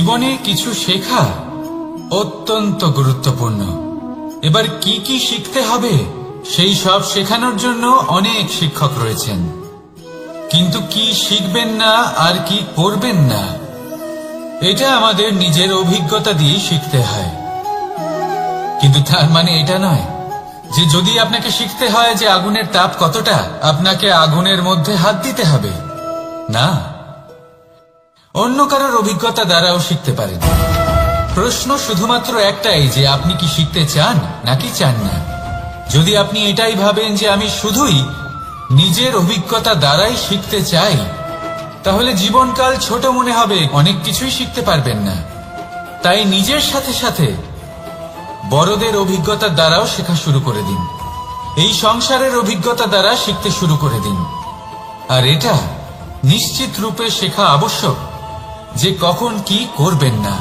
জীবনে কিছু শেখা অত্যন্ত গুরুত্বপূর্ণ। এবার কি কি শিখতে হবে সেই সব শেখানোর জন্য অনেক শিক্ষক রয়েছেন, কিন্তু কি শিখবেন না আর কি করবেন না এটা আমাদের নিজের অভিজ্ঞতা দিয়ে শিখতে হয়। কিন্তু তার মানে এটা নয় যে যদি আপনাকে শিখতে হয় যে আগুনের তাপ কতটা, আপনাকে আগুনের মধ্যে হাত দিতে হবে। না, অন্য কারোর অভিজ্ঞতা দ্বারাও শিখতে পারেন। প্রশ্ন শুধুমাত্র একটাই যে আপনি কি শিখতে চান নাকি চান না। যদি আপনি এটাই ভাবেন যে আমি শুধুই নিজের অভিজ্ঞতা দ্বারাই শিখতে চাই, তাহলে জীবনকাল ছোট মনে হবে, অনেক কিছুই শিখতে পারবেন না। তাই নিজের সাথে সাথে বড়দের অভিজ্ঞতার দ্বারাও শেখা শুরু করে দিন। এই সংসারের অভিজ্ঞতা দ্বারা শিখতে শুরু করে দিন। আর এটা নিশ্চিত রূপে শেখা আবশ্যক যে কখন কি করবেন না,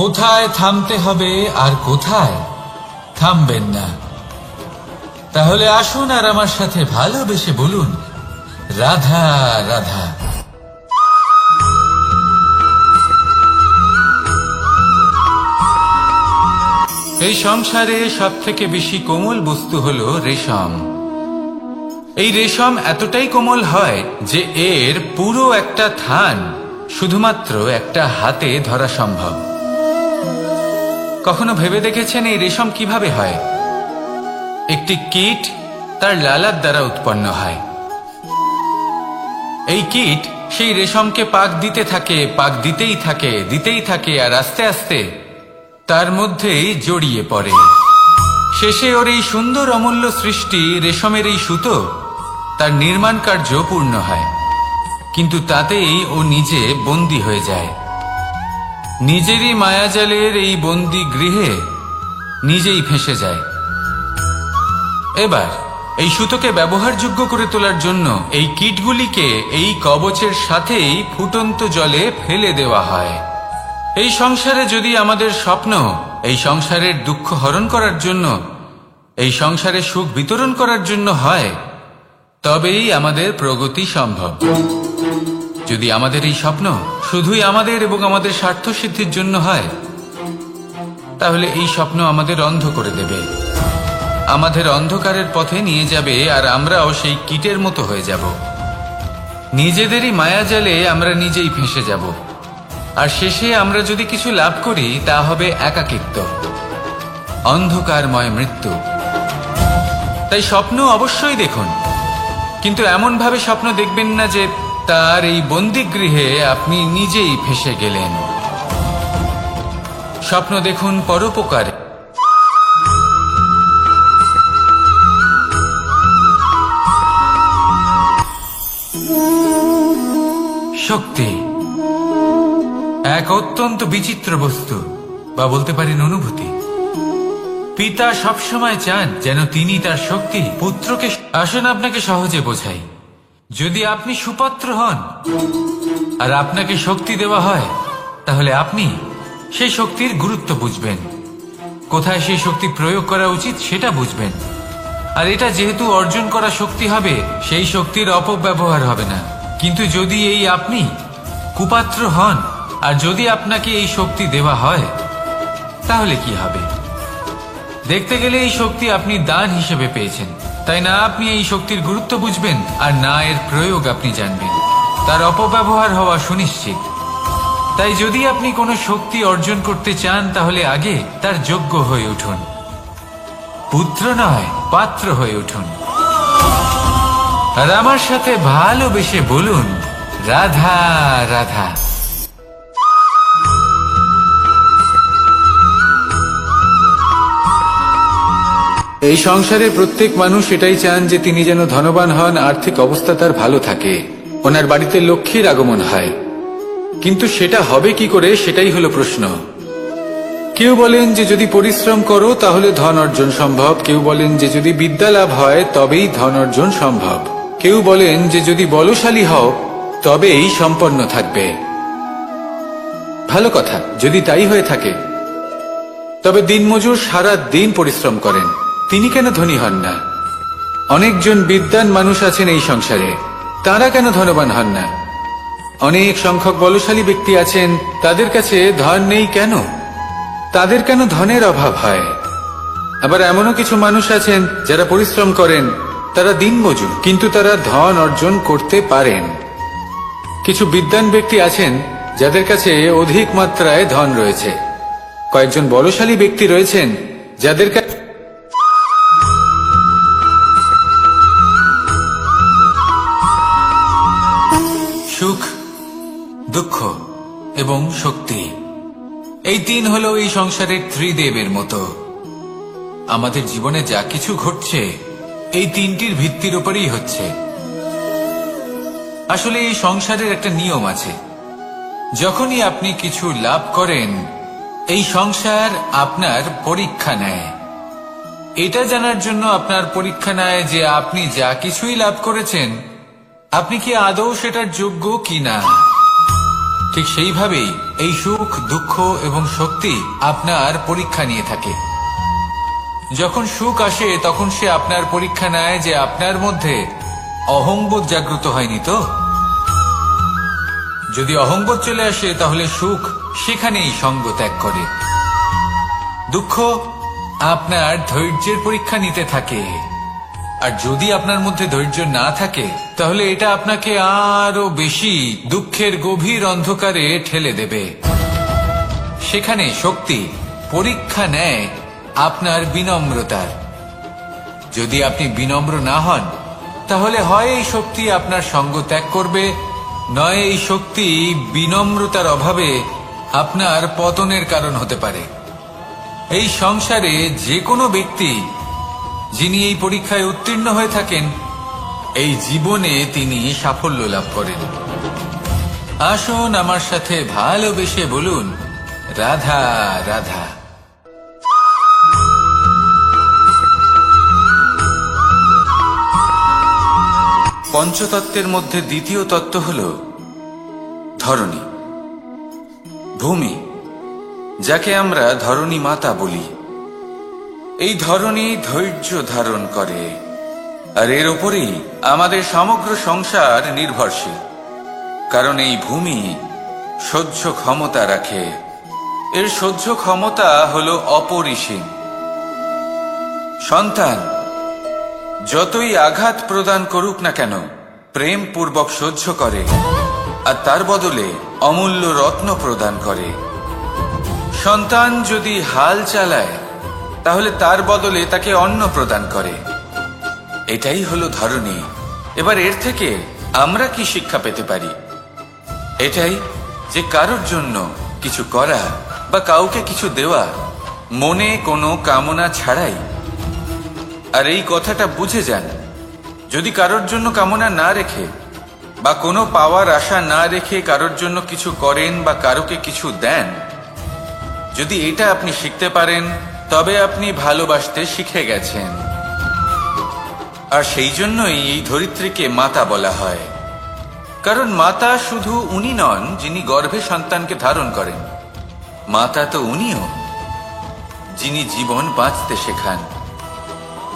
কোথায় থামতে হবে আর কোথায় থামবেন না। তাহলে আসুন আর আমার সাথে ভালোবেসে বলুন, রাধা রাধা। এই সংসারে সবথেকে বেশি কোমল বস্তু হলো রেশম। এই রেশম এতটাই কোমল হয় যে এর পুরো একটা থান শুধুমাত্র একটা হাতে ধরা সম্ভব। কখনো ভেবে দেখেছেন এই রেশম কিভাবে হয়? একটি কীট তার লালার দ্বারা উৎপন্ন হয়। এই কীট সেই রেশমকে পাক দিতে থাকে, পাক দিতেই থাকে আর আস্তে আস্তে তার মধ্যেই জড়িয়ে পড়ে। শেষে ওর এই সুন্দর অমূল্য সৃষ্টি রেশমের এই সুতো তার নির্মাণ কার্য পূর্ণ হয়, কিন্তু তাতেই ও নিজে বন্দী হয়ে যায়। নিজেরই মায়াজালের এই বন্দী গৃহে নিজেই ফেঁসে যায়। এবার এই সুতোকে ব্যবহারযোগ্য করে তোলার জন্য এই কীটগুলিকে এই কবচের সাথেই ফুটন্ত জলে ফেলে দেওয়া হয়। এই সংসারে যদি আমাদের স্বপ্ন এই সংসারের দুঃখ হরণ করার জন্য, এই সংসারে সুখ বিতরণ করার জন্য হয়, তবেই আমাদের প্রগতি সম্ভব। যদি আমাদের এই স্বপ্ন শুধুই আমাদের এবং আমাদের স্বার্থ সিদ্ধির জন্য হয়, তাহলে এই স্বপ্ন আমাদের অন্ধ করে দেবে, আমাদের অন্ধকারের পথে নিয়ে যাবে, আর আমরাও সেই কীটের মতো হয়ে যাব। নিজেদেরই মায়াজালে আমরা নিজেই ফেঁসে যাব, আর শেষে আমরা যদি কিছু লাভ করি তা হবে একাকিত্ব, অন্ধকারময় মৃত্যু। তাই স্বপ্ন অবশ্যই দেখুন, কিন্তু এমন ভাবে স্বপ্ন দেখবেন না যে তার এই বন্দিগৃহে আপনি নিজেই ফেঁসে গেলেন। স্বপ্ন দেখুন পরোপকারে। শক্তি এক অত্যন্ত বিচিত্র বস্তু, বা বলতে পারেন অনুভূতি। পিতা সবসময় চান যেন তিনি তার শক্তি পুত্রকে। আসুন আপনাকে সহজে বোঝাই। যদি আপনি সুপাত্র হন আর আপনাকে শক্তি দেওয়া হয়, তাহলে আপনি সেই শক্তির গুরুত্ব বুঝবেন, কোথায় সেই শক্তি প্রয়োগ করা উচিত সেটা বুঝবেন। আর এটা যেহেতু অর্জন করা শক্তি হবে, সেই শক্তির অপব্যবহার হবে না। কিন্তু যদি এই আপনি কুপাত্র হন আর যদি আপনাকে এই শক্তি দেওয়া হয়, তাহলে কি হবে? দেখতে গেলে এই শক্তি আপনি দান হিসেবে পেয়েছেন, তাই না আপনি এই শক্তির গুরুত্ব বুঝবেন আর না এর প্রয়োগ আপনি জানবেন। তার অপব্যবহার হওয়া সুনিশ্চিত। তাই যদি আপনি কোনো শক্তি অর্জন করতে চান, তাহলে আগে তার যোগ্য হয়ে উঠুন, পুত্র নয় পাত্র হয়ে উঠুন। আর আমার সাথে ভালোবেসে বলুন, রাধা রাধা। এই সংসারে প্রত্যেক মানুষ এটাই চান যে তিনি যেন ধনবান হন, আর্থিক অবস্থা তার ভালো থাকে, ওনার বাড়িতে লক্ষ্মীর আগমন হয়। কিন্তু সেটা হবে কি করে, সেটাই হলো প্রশ্ন। কেউ বলেন যে যদি পরিশ্রম করো তাহলে ধন অর্জন সম্ভব, কেউ বলেন যে যদি বিদ্যা লাভ হয় তবেই ধন অর্জন সম্ভব, কেউ বলেন যে যদি বলশালী হও তবেই সম্পন্ন থাকবে। ভালো কথা, যদি তাই হয়ে থাকে, তবে দিনমজুর সারা দিন পরিশ্রম করেন, তিনি কেন ধনী হন না? অনেকজন বিদ্বান মানুষ আছেন এই সংসারে, তারা কেন ধনবান হন না? অনেক সংখ্যক বলশালী ব্যক্তি আছেন, তাদের কাছে ধন নেই কেন? তাদের কেন ধনের অভাব হয়? আবার এমনও কিছু মানুষ আছেন যারা পরিশ্রম করেন, তারা দিনমজুর, কিন্তু তারা ধন অর্জন করতে পারেন। কিছু বিদ্বান ব্যক্তি আছেন যাদের কাছে অধিক মাত্রায় ধন রয়েছে। কয়েকজন বলশালী ব্যক্তি রয়েছেন যাদের কাছে সুখ, দুঃখ এবং শক্তি, এই তিন হলো এই সংসারের ত্রিদেবের মতো। আমাদের জীবনে যা কিছু ঘটছে এই তিনটির ভিত্তির উপরেই হচ্ছে। আসলে এই সংসারের একটা নিয়ম আছে, যখনই আপনি কিছু লাভ করেন এই সংসার আপনার পরীক্ষা নেয়। এটা জানার জন্য আপনার পরীক্ষা নেয় যে আপনি যা কিছুই লাভ করেছেন আপনি কি আদৌ সেটার যোগ্য কিনা। ঠিক সেইভাবেই এই সুখ, দুঃখ এবং শক্তি আপনার পরীক্ষা নিয়ে থাকে। যখন সুখ আসে তখন সে আপনার পরীক্ষা নেয় যে আপনার মধ্যে অহংবোধ জাগ্রত হয়নি তো। যদি অহংবোধ চলে আসে তাহলে সুখ সেখানেই সঙ্গ ত্যাগ করে। দুঃখ আপনার ধৈর্যের পরীক্ষা নিতে থাকে, আর যদি আপনার মধ্যে ধৈর্য না থাকে তাহলে এটা আপনাকে আরো বেশি দুঃখের গভীর অন্ধকারে ঠেলে দেবে। সেখানে শক্তি পরীক্ষা নেয় আপনার বিনম্রতার। যদি আপনি বিনম্র না হন তাহলে হয় এই শক্তি আপনার সঙ্গ ত্যাগ করবে, নয় এই শক্তি বিনম্রতার অভাবে আপনার পতনের কারণ হতে পারে। এই সংসারে যে কোনো ব্যক্তি যিনি এই পরীক্ষায় উত্তীর্ণ হয়ে থাকেন এই জীবনে তিনি সাফল্য লাভ করেন। আসুন আমার সাথে ভালোবেসে বলুন, রাধা রাধা। পঞ্চতত্ত্বের মধ্যে দ্বিতীয় তত্ত্ব হল ধরণী, ভূমি, যাকে আমরা ধরণী মাতা বলি। এই ধরণী ধৈর্য ধারণ করে, আর এর উপরেই আমাদের সমগ্র সংসার নির্ভরশীল। কারণ এই ভূমি সহ্য ক্ষমতা রাখে, এর সহ্য ক্ষমতা হল অপরিসীম। সন্তান যতই আঘাত প্রদান করুক না কেন প্রেম পূর্বক সহ্য করে, আর তার বদলে অমূল্য রত্ন প্রদান করে। সন্তান যদি হাল চালায় তাহলে তার বদলে তাকে অন্ন প্রদান করে। এটাই হলো ধরণী। এবার এর থেকে আমরা কি শিক্ষা পেতে পারি? এটাই যে কারোর জন্য কিছু করা বা কাউকে কিছু দেওয়া মনে কোনো কামনা ছাড়াই। আর এই কথাটা বুঝে যান, যদি কারোর জন্য কামনা না রেখে বা কোনো পাওয়ার আশা না রেখে কারোর জন্য কিছু করেন বা কারোকে কিছু দেন, যদি এটা আপনি শিখতে পারেন তবে আপনি ভালোবাসতে শিখে গেছেন। আর সেই জন্যই এই ধরিত্রীকে মাতা বলা হয়। কারণ মাতা শুধু উনি নন যিনি গর্ভে সন্তানকে ধারণ করেন, মাতা তো উনিও যিনি জীবন বাঁচতে শেখান,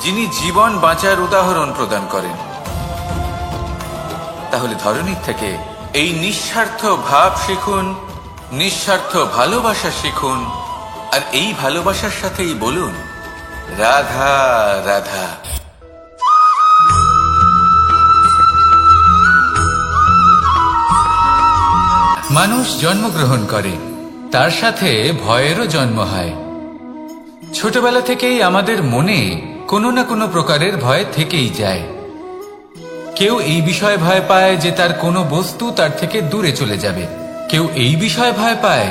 যিনি জীবন বাঁচার উদাহরণ প্রদান করেন। তাহলে ধরণীর থেকে এই নিঃস্বার্থ ভাব শিখুন, নিঃস্বার্থ ভালোবাসা শিখুন, আর এই ভালোবাসার সাথেই বলুন, রাধা রাধা। মানুষ জন্মগ্রহণ করে, তার সাথে ভয়েরও জন্ম হয়। ছোটবেলা থেকেই আমাদের মনে কোনো না কোনো প্রকারের ভয় থেকেই যায়। কেউ এই বিষয়ে ভয় পায় যে তার কোনো বস্তু তার থেকে দূরে চলে যাবে, কেউ এই বিষয়ে ভয় পায়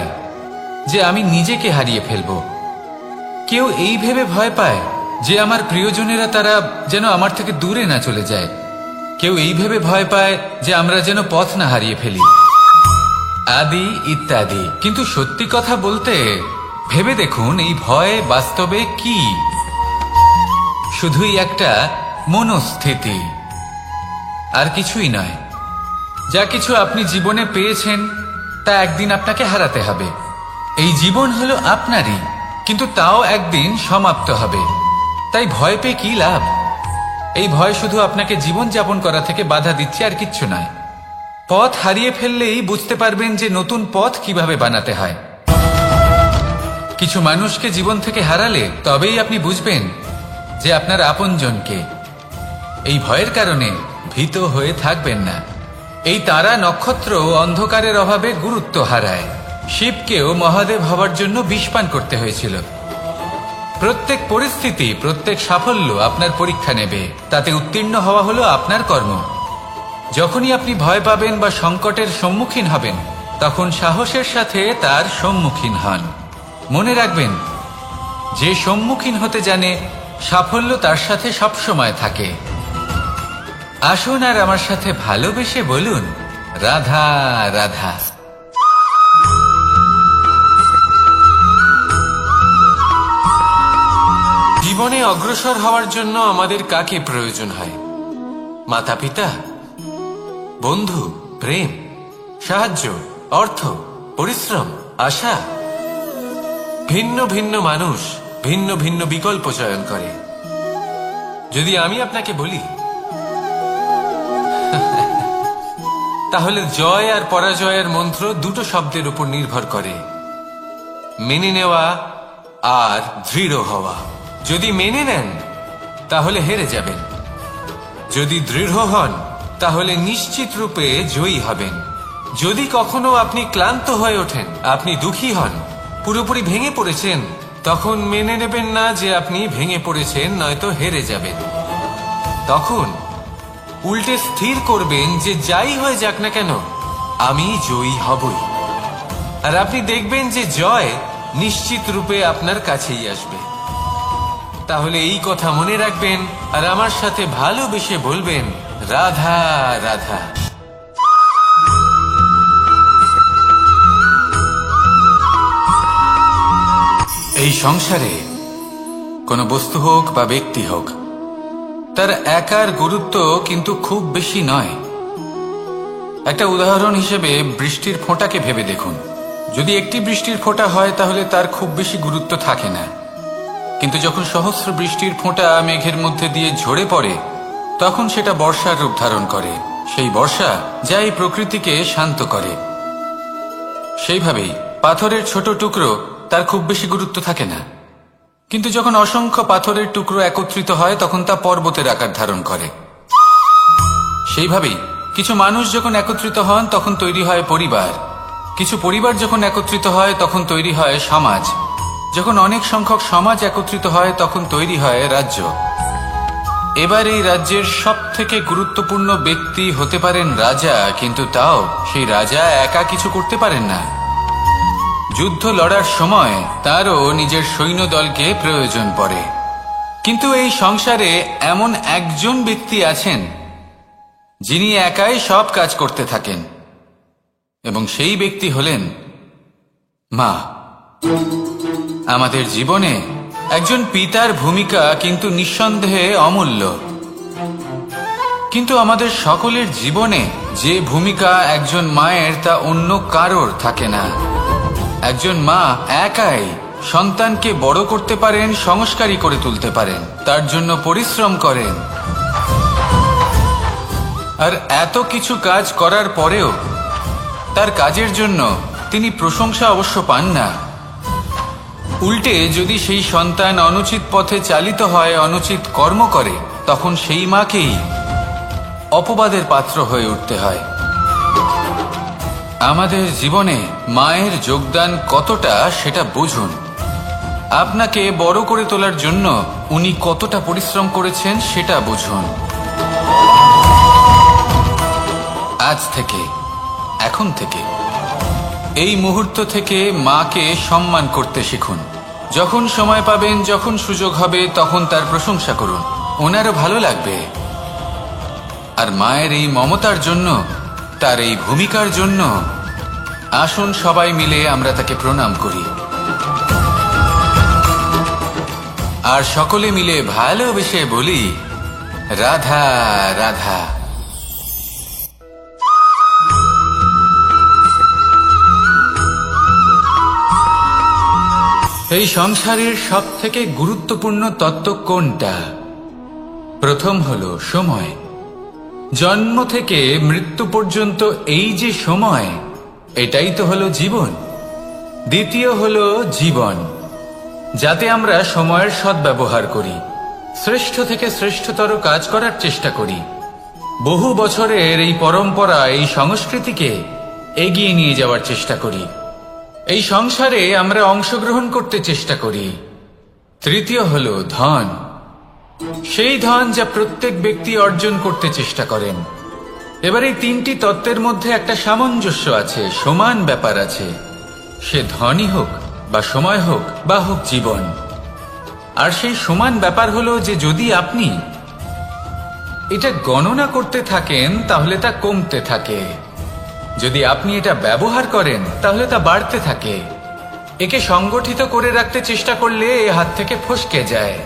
যে আমি নিজেকে হারিয়ে ফেলব, কেউ এই ভেবে ভয় পায় যে আমার প্রিয়জনেরা তারা যেন আমার থেকে দূরে না চলে যায়, কেউ এই ভেবে ভয় পায় যে আমরা যেন পথ না হারিয়ে ফেলি, আদি ইত্যাদি। কিন্তু সত্যি কথা বলতে ভেবে দেখুন এই ভয় বাস্তবে কি? শুধুই একটা মনস্থিতি, আর কিছুই নয়। যা কিছু আপনি জীবনে পেয়েছেন তা একদিন আপনাকে হারাতে হবে। এই জীবন হলো আপনারই, কিন্তু তাও একদিন সমাপ্ত হবে। তাই ভয় পেয়ে কি লাভ? এই ভয় শুধু আপনাকে জীবন যাপন করা থেকে বাধা দিচ্ছে, আর কিচ্ছু নয়। পথ হারিয়ে ফেললেই বুঝতে পারবেন যে নতুন পথ কিভাবে বানাতে হয়। কিছু মানুষকে জীবন থেকে হারালে তবেই আপনি বুঝবেন যে আপনার আপনজনকে। এই ভয়ের কারণে ভীত হয়ে থাকবেন না। এই তারা নক্ষত্র অন্ধকারের অভাবে গুরুত্ব হারায়। শিবকেও মহাদেব হবার জন্য বিষপান করতে হয়েছিল। প্রত্যেক পরিস্থিতি, প্রত্যেক সাফল্য আপনার পরীক্ষা নেবে, তাতে উত্তীর্ণ হওয়া হলো আপনার কর্ম। যখনই আপনি ভয় পাবেন বা সংকটের সম্মুখীন হবেন, তখন সাহসের সাথে তার সম্মুখীন হন। মনে রাখবেন, যে সম্মুখীন হতে জানে সাফল্য তার সাথে সবসময় থাকে। আসুন আর আমার সাথে ভালোবেসে বলুন, রাধা রাধা। জীবনে অগ্রসর হওয়ার জন্য আমাদের কাকে প্রয়োজন হয়? মাতা পিতা, বন্ধু, প্রেম, সাহায্য, অর্থ, পরিশ্রম, আশা। ভিন্ন ভিন্ন মানুষ ভিন্ন ভিন্ন বিকল্প চয়ন করে। যদি আমি আপনাকে বলি, তাহলে জয় আর পরাজয়ের মন্ত্র দুটো শব্দের উপর নির্ভর করে, মেনে নেওয়া আর দৃঢ় হওয়া। যদি মেনে নেন তাহলে হেরে যাবেন, যদি দৃঢ় হন তাহলে নিশ্চিত রূপে জয়ী হবেন। যদি কখনো আপনি ক্লান্ত হয়ে ওঠেন, আপনি দুঃখী হন, পুরোপুরি ভেঙে পড়েছেন, তখন মেনে নেবেন না যে আপনি ভেঙে পড়েছেন, নয়তো হেরে যাবেন। তখন উল্টে স্থির করবেন যে যাই হয়ে যাক না কেন, আমি জয়ী হবই। আর আপনি দেখবেন যে জয় নিশ্চিত রূপে আপনার কাছেই আসবে। তাহলে এই কথা মনে রাখবেন আর আমার সাথে ভালোবেসে বলবেন, রাধা রাধা। এই সংসারে কোনো বস্তু হোক বা ব্যক্তি হোক, তার একার গুরুত্ব কিন্তু খুব বেশি নয়। একটা উদাহরণ হিসেবে বৃষ্টির ফোঁটাকে ভেবে দেখুন। যদি একটি বৃষ্টির ফোঁটা হয় তাহলে তার খুব বেশি গুরুত্ব থাকে না, কিন্তু যখন সহস্র বৃষ্টির ফোঁটা মেঘের মধ্যে দিয়ে ঝরে পড়ে, তখন সেটা বর্ষার রূপ ধারণ করে। সেই বর্ষা যা এই প্রকৃতিকে শান্ত করে। সেইভাবেই পাথরের ছোট টুকরো, তার খুব বেশি গুরুত্ব থাকে না, কিন্তু যখন অসংখ্য পাথরের টুকরো একত্রিত হয় তখন তা পর্বতের আকার ধারণ করে। সেইভাবেই কিছু মানুষ যখন একত্রিত হন তখন তৈরি হয় পরিবার, কিছু পরিবার যখন একত্রিত হয় তখন তৈরি হয় সমাজ, যখন অনেক সংখ্যক সমাজ একত্রিত হয় তখন তৈরি হয় রাজ্য। এবার এই রাজ্যের সব থেকে গুরুত্বপূর্ণ ব্যক্তি হতে পারেন রাজা, কিন্তু তাও সেই রাজা একা কিছু করতে পারেন না। যুদ্ধ লড়ার সময় তারও নিজের সৈন্যদলকে প্রয়োজন পড়ে। কিন্তু এই সংসারে এমন একজন ব্যক্তি আছেন যিনি একাই সব কাজ করতে থাকেন, এবং সেই ব্যক্তি হলেন মা। আমাদের জীবনে একজন পিতার ভূমিকা কিন্তু নিঃসন্দেহে অমূল্য, কিন্তু আমাদের সকলের জীবনে যে ভূমিকা একজন মায়ের তা অন্য কারোর থাকে না। একজন মা একাই সন্তানকে বড় করতে পারেন, সংস্কারী করে তুলতে পারেন, তার জন্য পরিশ্রম করেন। আর এত কিছু কাজ করার পরেও তার কাজের জন্য তিনি প্রশংসা অবশ্য পান না। উল্টে যদি সেই সন্তান অনুচিত পথে চালিত হয়, অনুচিত কর্ম করে, তখন সেই মাকেই অপবাদের পাত্র হয়ে উঠতে হয়। আমাদের জীবনে মায়ের যোগদান কতটা সেটা বুঝুন। আপনাকে বড় করে তোলার জন্য উনি কতটা পরিশ্রম করেছেন সেটা বুঝুন। আজ থেকে, এখন থেকে, এই মুহূর্ত থেকে মাকে সম্মান করতে শিখুন। যখন সময় পাবেন, যখন সুযোগ হবে, তখন তার প্রশংসা করুন, ওনারও ভালো লাগবে। আর মায়ের এই মমতার জন্য, তার এই ভূমিকার জন্য আসুন সবাই মিলে আমরা তাকে প্রণাম করি, আর সকলে মিলে ভালোবেসে বলি, রাধা রাধা। এই সংসারের সব থেকে গুরুত্বপূর্ণ তত্ত্ব কোনটা? প্রথম হলো সময়। জন্ম থেকে মৃত্যু পর্যন্ত এই যে সময়, এটাই তো হলো জীবন। দ্বিতীয় হলো জীবন, যাতে আমরা সময়ের সদ্ব্যবহার করি, শ্রেষ্ঠ থেকে শ্রেষ্ঠতর কাজ করার চেষ্টা করি। বহু বছরের এই পরম্পরা, এই সংস্কৃতিকে এগিয়ে নিয়ে যাওয়ার চেষ্টা করি। এই সংসারে আমরা অংশগ্রহণ করতে চেষ্টা করি। তৃতীয় হলো ধন, সেই ধন যা প্রত্যেক ব্যক্তি অর্জন করতে চেষ্টা করেন। এবার এই তিনটি তত্ত্বের মধ্যে একটা সামঞ্জস্য আছে, সমান ব্যাপার আছে। সে ধনই হোক বা সময় হোক বা হোক জীবন। আর সেই সমান ব্যাপার হলো যে যদি আপনি এটা গণনা করতে থাকেন তাহলে তা কমতে থাকে, যদি আপনি এটা ব্যবহার করেন তাহলে তা বাড়তে থাকে। একে সংগঠিত করে রাখতে চেষ্টা করলে এ হাত থেকে ফসকে যায়,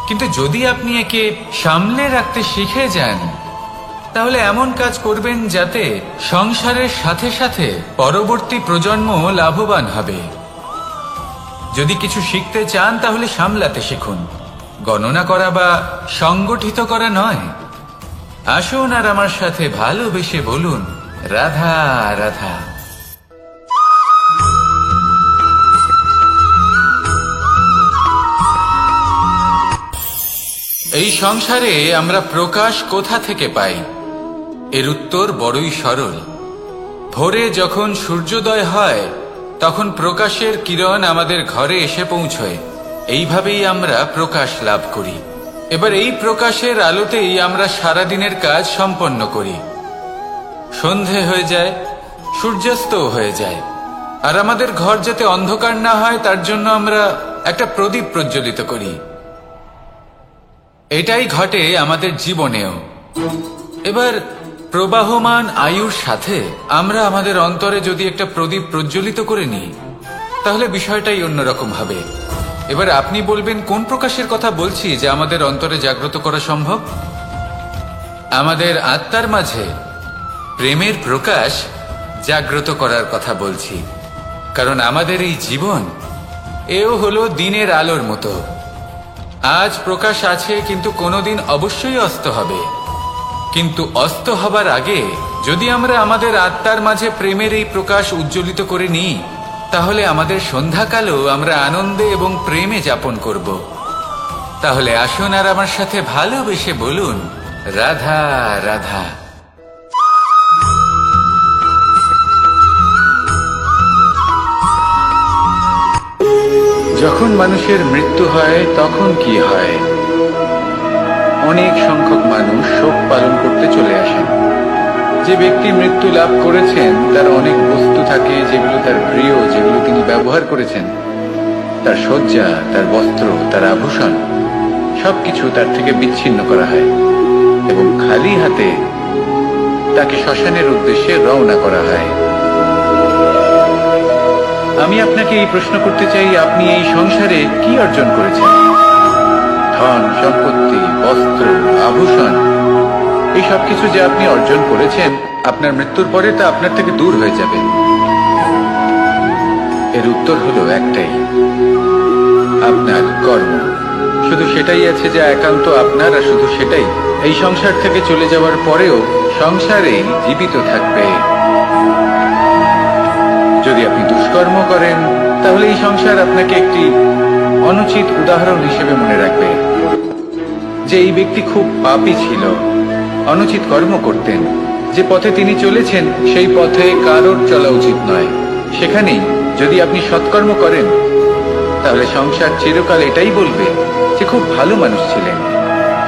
কিন্তু যদি আপনি একে সামলে রাখতে শিখে যান তাহলে এমন কাজ করবেন যাতে সংসারের সাথে সাথে পরবর্তী প্রজন্ম লাভবান হবে। যদি কিছু শিখতে চান তাহলে সামলাতে শিখুন, গণনা করা বা সংগঠিত করা নয়। আসুন আর আমার সাথে ভালোবেসে বলুন, রাধা রাধা। এই সংসারে আমরা প্রকাশ কোথা থেকে পাই? এর উত্তর বড়ই সরল। ভোরে যখন সূর্যোদয় হয় তখন প্রকাশের কিরণ আমাদের ঘরে এসে পৌঁছয়। এইভাবেই আমরা প্রকাশ লাভ করি। এবার এই প্রকাশের আলোতেই আমরা সারাদিনের কাজ সম্পন্ন করি। সন্ধে হয়ে যায়, সূর্যাস্ত হয়ে যায়, আর আমাদের ঘর যাতে অন্ধকার না হয় তার জন্য আমরা একটা প্রদীপ প্রজ্বলিত করি। এটাই ঘটে আমাদের জীবনেও। এবার প্রবাহমান আয়ুর সাথে আমরা আমাদের অন্তরে যদি একটা প্রদীপ প্রজ্বলিত করে নিই তাহলে বিষয়টাই অন্যরকম হবে। এবার আপনি বলবেন কোন প্রকাশের কথা বলছি যা আমাদের অন্তরে জাগ্রত করা সম্ভব? আমাদের আত্মার মাঝে প্রেমের প্রকাশ জাগ্রত করার কথা বলছি। কারণ আমাদের এই জীবন এও হলো দিনের আলোর মতো। আজ প্রকাশ আছে, কিন্তু কোনোদিন অবশ্যই অস্ত হবে। কিন্তু অস্ত হবার আগে যদি আমরা আমাদের আত্মার মাঝে প্রেমের এই প্রকাশ উজ্জ্বলিত করে নিই তাহলে আমাদের সন্ধ্যাকালও আমরা আনন্দে এবং প্রেমে যাপন করব। তাহলে আসুন আর আমার সাথে ভালোবেসে বলুন, রাধা রাধা। যখন মানুষের মৃত্যু হয় তখন কি হয়? অনেক সংখ্যক মানুষ শোক পালন করতে চলে আসেন। যে ব্যক্তি মৃত্যু লাভ করেছেন তার অনেক বস্তু থাকে যেগুলো তার প্রিয়, যেগুলো তিনি ব্যবহার করেছেন। তার শয্যা, তার বস্ত্র, তার আভূষণ সবকিছু তার থেকে বিচ্ছিন্ন করা হয় এবং খালি হাতে তাকে শ্মশানের উদ্দেশ্যে রওনা করা হয়। আমি আপনাকে এই প্রশ্ন করতে চাই, আপনি এই সংসারে কি অর্জন করেছেন? ধন, সম্পত্তি, বস্ত্র, আভূষণ, এই সবকিছু যে আপনি অর্জন করেছেন আপনার মৃত্যুর পরে তা আপনার থেকে দূর হয়ে যাবে। এর উত্তর হলো একটাই, আপনার কর্ম। শুধু সেটাই আছে যা একান্ত আপনার, আর শুধু সেটাই এই সংসার থেকে চলে যাওয়ার পরেও সংসারেই জীবিত থাকবে। যদি আপনি দুষ্কর্ম করেন তাহলে এই সংসার আপনাকে একটি অনুচিত উদাহরণ হিসেবে মনে রাখবে যে এই ব্যক্তি খুব পাপী ছিল, অনুচিত কর্ম করতেন। যে পথে তিনি চলেছেন সেই পথে কারোর চলা উচিত নয়। সেখানেই যদি আপনি সৎকর্ম করেন তাহলে সংসার চিরকাল এটাই বলবে যে খুব ভালো মানুষ ছিলেন,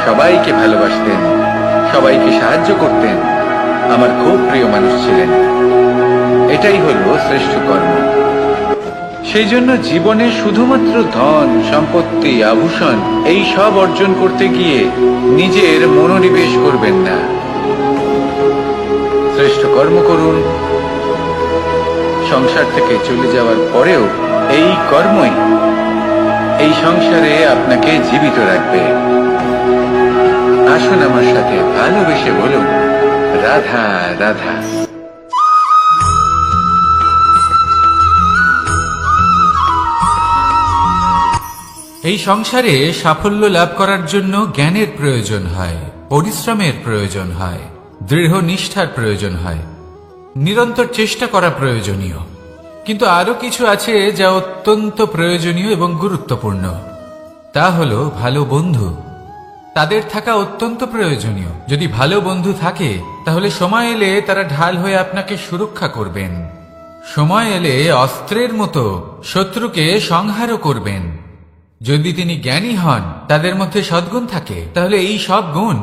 সবাইকে ভালোবাসতেন, সবাইকে সাহায্য করতেন, আমার খুব প্রিয় মানুষ ছিলেন। এটাই হলো শ্রেষ্ঠ কর্ম। সেই জন্য জীবনে শুধুমাত্র ধন, সম্পত্তি, আভূষণ এই সব অর্জন করতে গিয়ে নিজের মনোনিবেশ করবেন না। শ্রেষ্ঠ কর্ম করুন। সংসার থেকে চলে যাওয়ার পরেও এই কর্মই এই সংসারে আপনাকে জীবিত রাখবে। আসুন আমার সাথে ভালোবেসে বলুন, রাধা রাধা। এই সংসারে সাফল্য লাভ করার জন্য জ্ঞানের প্রয়োজন হয়। পরিশ্রমের প্রয়োজন হয়, দৃঢ় নিষ্ঠার প্রয়োজন হয়, নিরন্তর চেষ্টা করা প্রয়োজনীয়। কিন্তু আরো কিছু আছে যা অত্যন্ত প্রয়োজনীয় এবং গুরুত্বপূর্ণ। তা হলো ভালো বন্ধু। তাদের থাকা অত্যন্ত প্রয়োজনীয়। যদি ভালো বন্ধু থাকে তাহলে সময় এলে তারা ঢাল হয়ে আপনাকে সুরক্ষা করবেন। সময় এলে অস্ত্রের মতো শত্রুকে সংহারও করবেন। যদি তিনি জ্ঞানী হন, তাদের মধ্যে সদ্গুণ থাকে, তাহলে এই সব গুণ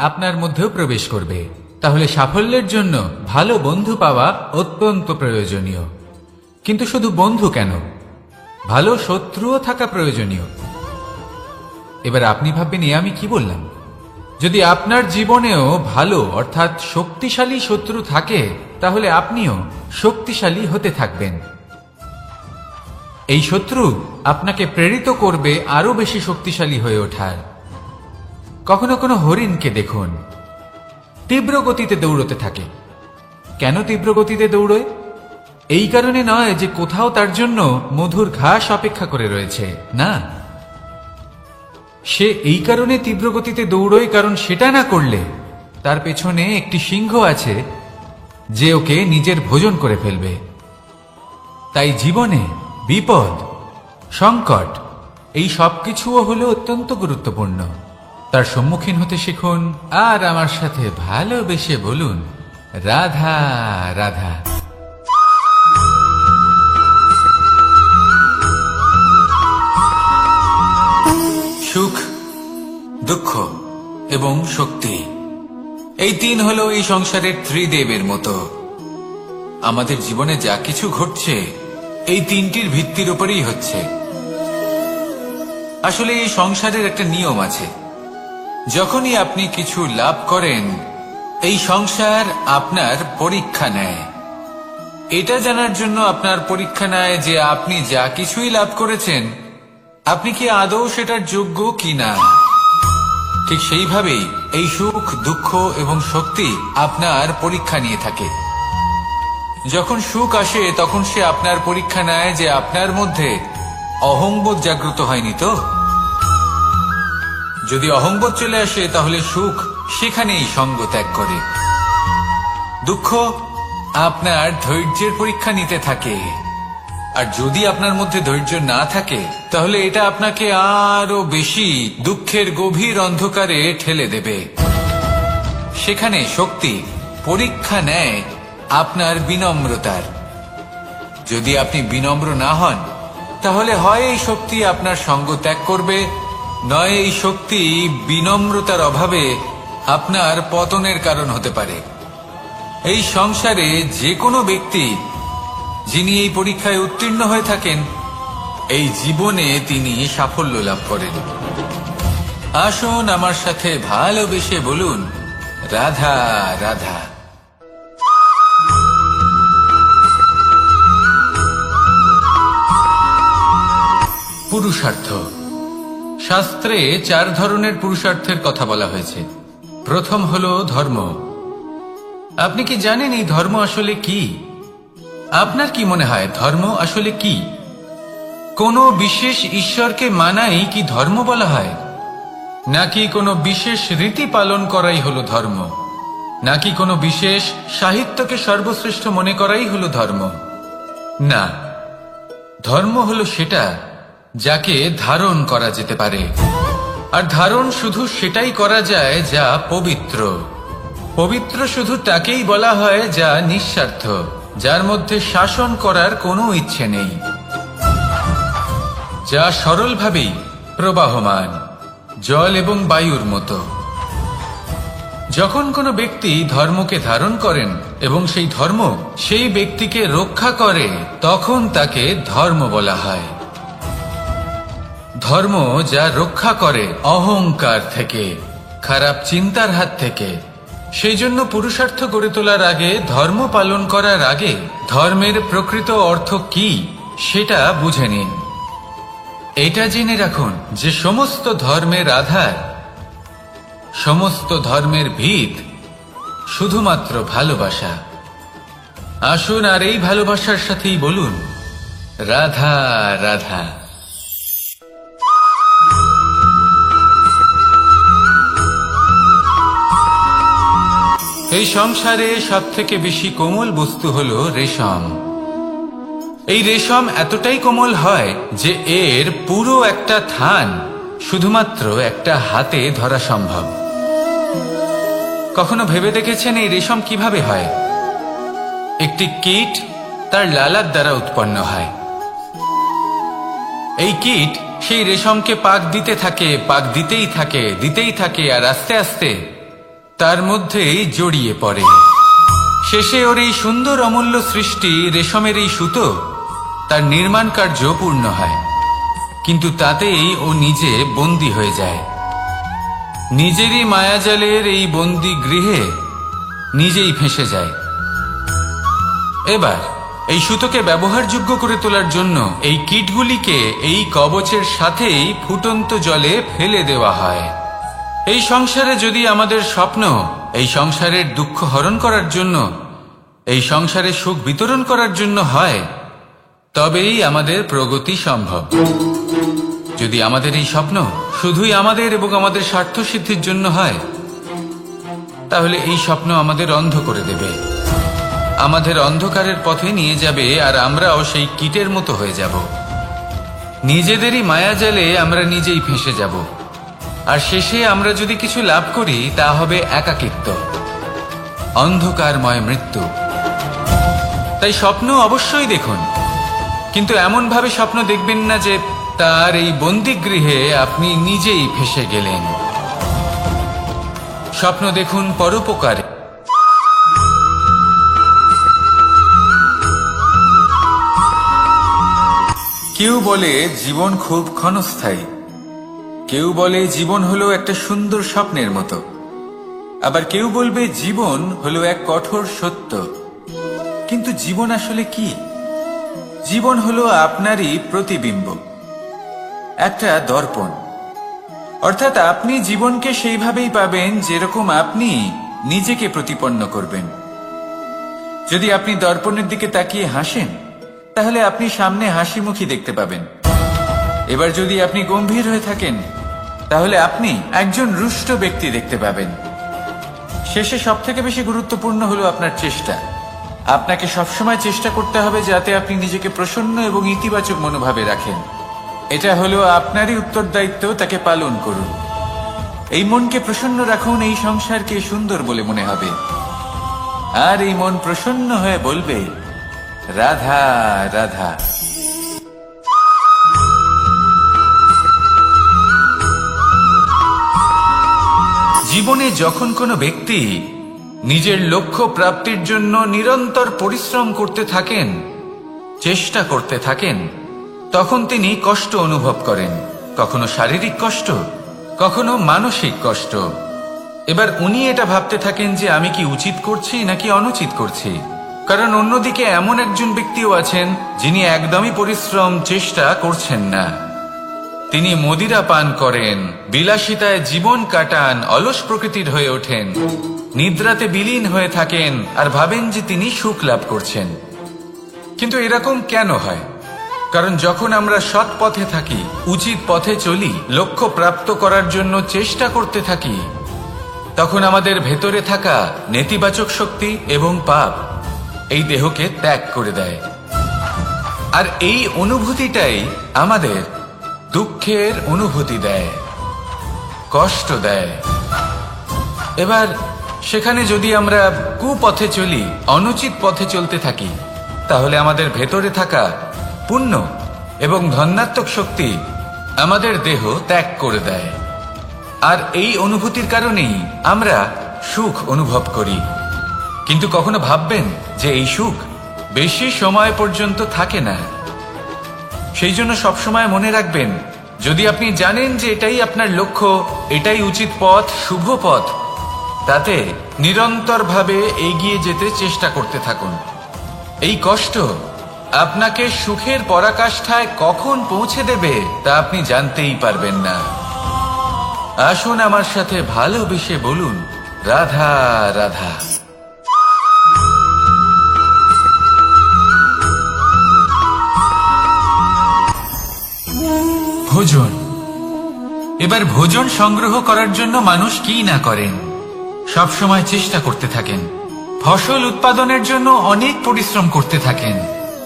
আপনার মধ্যেও প্রবেশ করবে। তাহলে সাফল্যের জন্য ভালো বন্ধু পাওয়া অত্যন্ত প্রয়োজনীয়। কিন্তু শুধু বন্ধু কেন, ভালো শত্রুও থাকা প্রয়োজনীয়। এবার আপনি ভাববেন, এ আমি কি বললাম? যদি আপনার জীবনেও ভালো অর্থাৎ শক্তিশালী শত্রু থাকে, তাহলে আপনিও শক্তিশালী হতে থাকবেন। এই শত্রু আপনাকে প্রেরিত করবে আরো বেশি শক্তিশালী হয়ে ওঠার। কখনো কোনো হরিণকে দেখুন, তীব্র গতিতে দৌড়তে থাকে। কেন তীব্র গতিতে দৌড়য়? এই কারণে নয় যে কোথাও তার জন্য মধুর ঘাস অপেক্ষা করে রয়েছে, না। সে এই কারণে তীব্র গতিতে দৌড়য় কারণ সেটা না করলে তার পেছনে একটি সিংহ আছে যে ওকে নিজের ভোজন করে ফেলবে। তাই জীবনে বিপদ, সংকট, এই সবকিছুও হলো অত্যন্ত গুরুত্বপূর্ণ। তার সম্মুখীন হতে শিখুন আর আমার সাথে ভালোবেসে বলুন, রাধা রাধা। সুখ, দুঃখ এবং শক্তি, এই তিন হলো এই সংসারের ত্রিদেবের মতো। আমাদের জীবনে যা কিছু ঘটছে এই তিনটির ভিত্তির উপরেই হচ্ছে। আসলে এই সংসারের একটা নিয়ম আছে। যখনই আপনি কিছু লাভ করেন, এই সংসার আপনার পরীক্ষা নেয়। এটা জানার জন্য আপনার পরীক্ষা নেয় যে আপনি যা কিছুই লাভ করেছেন, আপনি কি আদৌ সেটার যোগ্য কিনা। ঠিক সেইভাবেই এই সুখ, দুঃখ এবং শক্তি আপনার পরীক্ষা নিয়ে থাকে। যখন সুখ আসে তখন সে আপনার পরীক্ষা নেয় যে আপনার মধ্যে অহংবোধ জাগ্রত হয়নি তো। যদি অহংবোধ চলে আসে তাহলে সুখ সেখানেই সঙ্গ ত্যাগ করে। দুঃখ আপনার ধৈর্যের পরীক্ষা নিতে থাকে, আর যদি আপনার মধ্যে ধৈর্য না থাকে তাহলে এটা আপনাকে আরো বেশি দুঃখের গভীর অন্ধকারে ঠেলে দেবে। সেখানে শক্তি পরীক্ষা নেয় আপনার বিনম্রতার। যদি আপনি বিনম্র না হন তাহলে হয় এই শক্তি আপনার সঙ্গ ত্যাগ করবে, নয় এই শক্তি বিনম্রতার অভাবে আপনার পতনের কারণ হতে পারে। এই সংসারে যে কোনো ব্যক্তি যিনি এই পরীক্ষায় উত্তীর্ণ হয়ে থাকেন, এই জীবনে তিনি সাফল্য লাভ করেন। আসুন আমার সাথে ভালোবেসে বলুন, রাধা রাধা। পুরুষার্থ। শাস্ত্রে 4 ধরনের পুরুষার্থের কথা বলা হয়েছে। প্রথম হলো ধর্ম। আপনি কি জানেন এই ধর্ম আসলে কি? আপনার কি মনে হয় ধর্ম আসলে কি? কোনো বিশেষ ঈশ্বরকে মানাই কি ধর্ম বলা হয়? নাকি কোনো বিশেষ রীতি পালন করাই হলো ধর্ম? নাকি কোনো বিশেষ সাহিত্যকে সর্বশ্রেষ্ঠ মনে করাই হলো ধর্ম? না, ধর্ম হলো সেটা যাকে ধারণ করা যেতে পারে। আর ধারণ শুধু সেটাই করা যায় যা পবিত্র। পবিত্র শুধু তাকেই বলা হয় যা নিঃস্বার্থ, যার মধ্যে শাসন করার কোনো ইচ্ছে নেই, যা সরলভাবেই প্রবাহমান, জল এবং বায়ুর মতো। যখন কোনো ব্যক্তি ধর্মকে ধারণ করেন এবং সেই ধর্ম সেই ব্যক্তিকে রক্ষা করে, তখন তাকে ধর্ম বলা হয়। ধর্ম যা রক্ষা করে অহংকার থেকে, খারাপ চিন্তার হাত থেকে। সেই জন্য পুরুষার্থ গড়ে তোলার আগে, ধর্ম পালন করার আগে ধর্মের প্রকৃত অর্থ কি সেটা বুঝে নিন। এটা জেনে রাখুন যে সমস্ত ধর্মের আধার, সমস্ত ধর্মের ভিত শুধুমাত্র ভালোবাসা। আসুন আর এই ভালোবাসার সাথেই বলুন, রাধা রাধা। এই সংসারে সব থেকে বেশি কোমল বস্তু হলো রেশম। এই রেশম এতটাই কোমল হয় যে এর পুরো একটা থান শুধুমাত্র একটা হাতে ধরা সম্ভব। কখনো ভেবে দেখেছেন এই রেশম কিভাবে হয়? একটি কীট তার লালার দ্বারা উৎপন্ন হয়। এই কীট সেই রেশমকে পাক দিতে থাকে, পাক দিতেই থাকে আর আস্তে আস্তে তার মধ্যেই জড়িয়ে পড়ে। শেষে ওর এই সুন্দর অমূল্য সৃষ্টি রেশমের এই সুতো তার নির্মাণ কার্য পূর্ণ হয়, কিন্তু তাতেই ও নিজে বন্দী হয়ে যায়। নিজেরই মায়াজালের এই বন্দী গৃহে নিজেই ফেঁসে যায়। এবার এই সুতোকে ব্যবহারযোগ্য করে তোলার জন্য এই কীটগুলিকে এই কবচের সাথেই ফুটন্ত জলে ফেলে দেওয়া হয়। এই সংসারে যদি আমাদের স্বপ্ন এই সংসারের দুঃখ হরণ করার জন্য, এই সংসারে সুখ বিতরণ করার জন্য হয়, তবেই আমাদের প্রগতি সম্ভব। যদি আমাদের এই স্বপ্ন শুধুই আমাদের এবং আমাদের স্বার্থ সিদ্ধির জন্য হয়, তাহলে এই স্বপ্ন আমাদের অন্ধ করে দেবে, আমাদের অন্ধকারের পথে নিয়ে যাবে, আর আমরাও সেই কীটের মতো হয়ে যাব। নিজেদেরই মায়াজালে আমরা নিজেই ফেঁসে যাব, আর শেষে আমরা যদি কিছু লাভ করি তা হবে একাকিত্ব, অন্ধকারময় মৃত্যু। তাই স্বপ্ন অবশ্যই দেখুন, কিন্তু এমন ভাবে স্বপ্ন দেখবেন না যে তার এই বন্দিগৃহে আপনি নিজেই ফেঁসে গেলেন। স্বপ্ন দেখুন পরোপকারে। কেউ বলে জীবন খুব ক্ষণস্থায়ী, কেউ বলে জীবন হলো একটা সুন্দর স্বপ্নের মতো, আবার কেউ বলবে জীবন হলো এক কঠোর সত্য। কিন্তু জীবন আসলে কি? জীবন হলো আপনারই প্রতিবিম্ব, একটা দর্পণ। অর্থাৎ আপনি জীবনকে সেইভাবেই পাবেন যেরকম আপনি নিজেকে প্রতিপন্ন করবেন। যদি আপনি দর্পণের দিকে তাকিয়ে হাসেন, তাহলে আপনি সামনে হাসি মুখী দেখতে পাবেন। এবার যদি আপনি গম্ভীর হয়ে থাকেন, তাহলে আপনি একজন রুষ্ট ব্যক্তি দেখতে পাবেন। শেষে সবথেকে বেশি গুরুত্বপূর্ণ হলো আপনার চেষ্টা। আপনাকে সবসময় চেষ্টা করতে হবে যাতে আপনি নিজেকে প্রসন্ন এবং ইতিবাচক মনোভাবে রাখেন। এটা হলো আপনারই উত্তরদায়িত্ব, তাকে পালন করুন। এই মনকে প্রসন্ন রাখুন, এই সংসারকে সুন্দর বলে মনে হবে, আর এই মন প্রসন্ন হয়ে বলবে রাধা রাধা। জীবনে যখন কোনো ব্যক্তি নিজের লক্ষ্য প্রাপ্তির জন্য নিরন্তর পরিশ্রম করতে থাকেন, চেষ্টা করতে থাকেন, তখন তিনি কষ্ট অনুভব করেন, কখনো শারীরিক কষ্ট, কখনো মানসিক কষ্ট। এবার উনি এটা ভাবতে থাকেন যে আমি কি উচিত করছি নাকি অনুচিত করছি। কারণ অন্যদিকে এমন একজন ব্যক্তিও আছেন যিনি একদমই পরিশ্রম চেষ্টা করছেন না। তিনি মদিরা পান করেন, বিলাসিতায় জীবন কাটান, অলস প্রকৃতির হয়ে ওঠেন, নিদ্রাতে বিলীন হয়ে থাকেন আর ভাবেন যে তিনি সুখ লাভ করছেন। কিন্তু এরকম কেন হয়? কারণ যখন আমরা সৎ পথে থাকি, উচিত পথে চলি, লক্ষ্য প্রাপ্ত করার জন্য চেষ্টা করতে থাকি, তখন আমাদের ভেতরে থাকা নেতিবাচক শক্তি এবং পাপ এই দেহকে ত্যাগ করে দেয়। আর এই অনুভূতিটাই আমাদের দুঃখের অনুভূতি দেয়, কষ্ট দেয়। এবার সেখানে যদি আমরা কুপথে চলি, অনুচিত পথে চলতে থাকি, তাহলে আমাদের ভেতরে থাকা পুণ্য এবং ধনাত্মক শক্তি আমাদের দেহ ত্যাগ করে দেয়। আর এই অনুভূতির কারণেই আমরা সুখ অনুভব করি। কিন্তু কখনো ভাববেন যে এই সুখ বেশি সময় পর্যন্ত থাকে না। সেই জন্য সবসময় মনে রাখবেন, যদি আপনি জানেন যে এটাই আপনার লক্ষ্য, এটাই উচিত পথ, শুভ পথ, তাতে নিরন্তরভাবে এগিয়ে যেতে চেষ্টা করতে থাকুন। এই কষ্ট আপনাকে সুখের পরাকাষ্ঠায় কখন পৌঁছে দেবে তা আপনি জানতেই পারবেন না। আসুন আমার সাথে ভালোবেসে বলুন রাধা রাধা। ভোজন। এবার ভোজন সংগ্রহ করার জন্য মানুষ কি না করেন। সবসময় চেষ্টা করতে থাকেন, ফসল উৎপাদনের জন্য অনেক পরিশ্রম করতে থাকেন,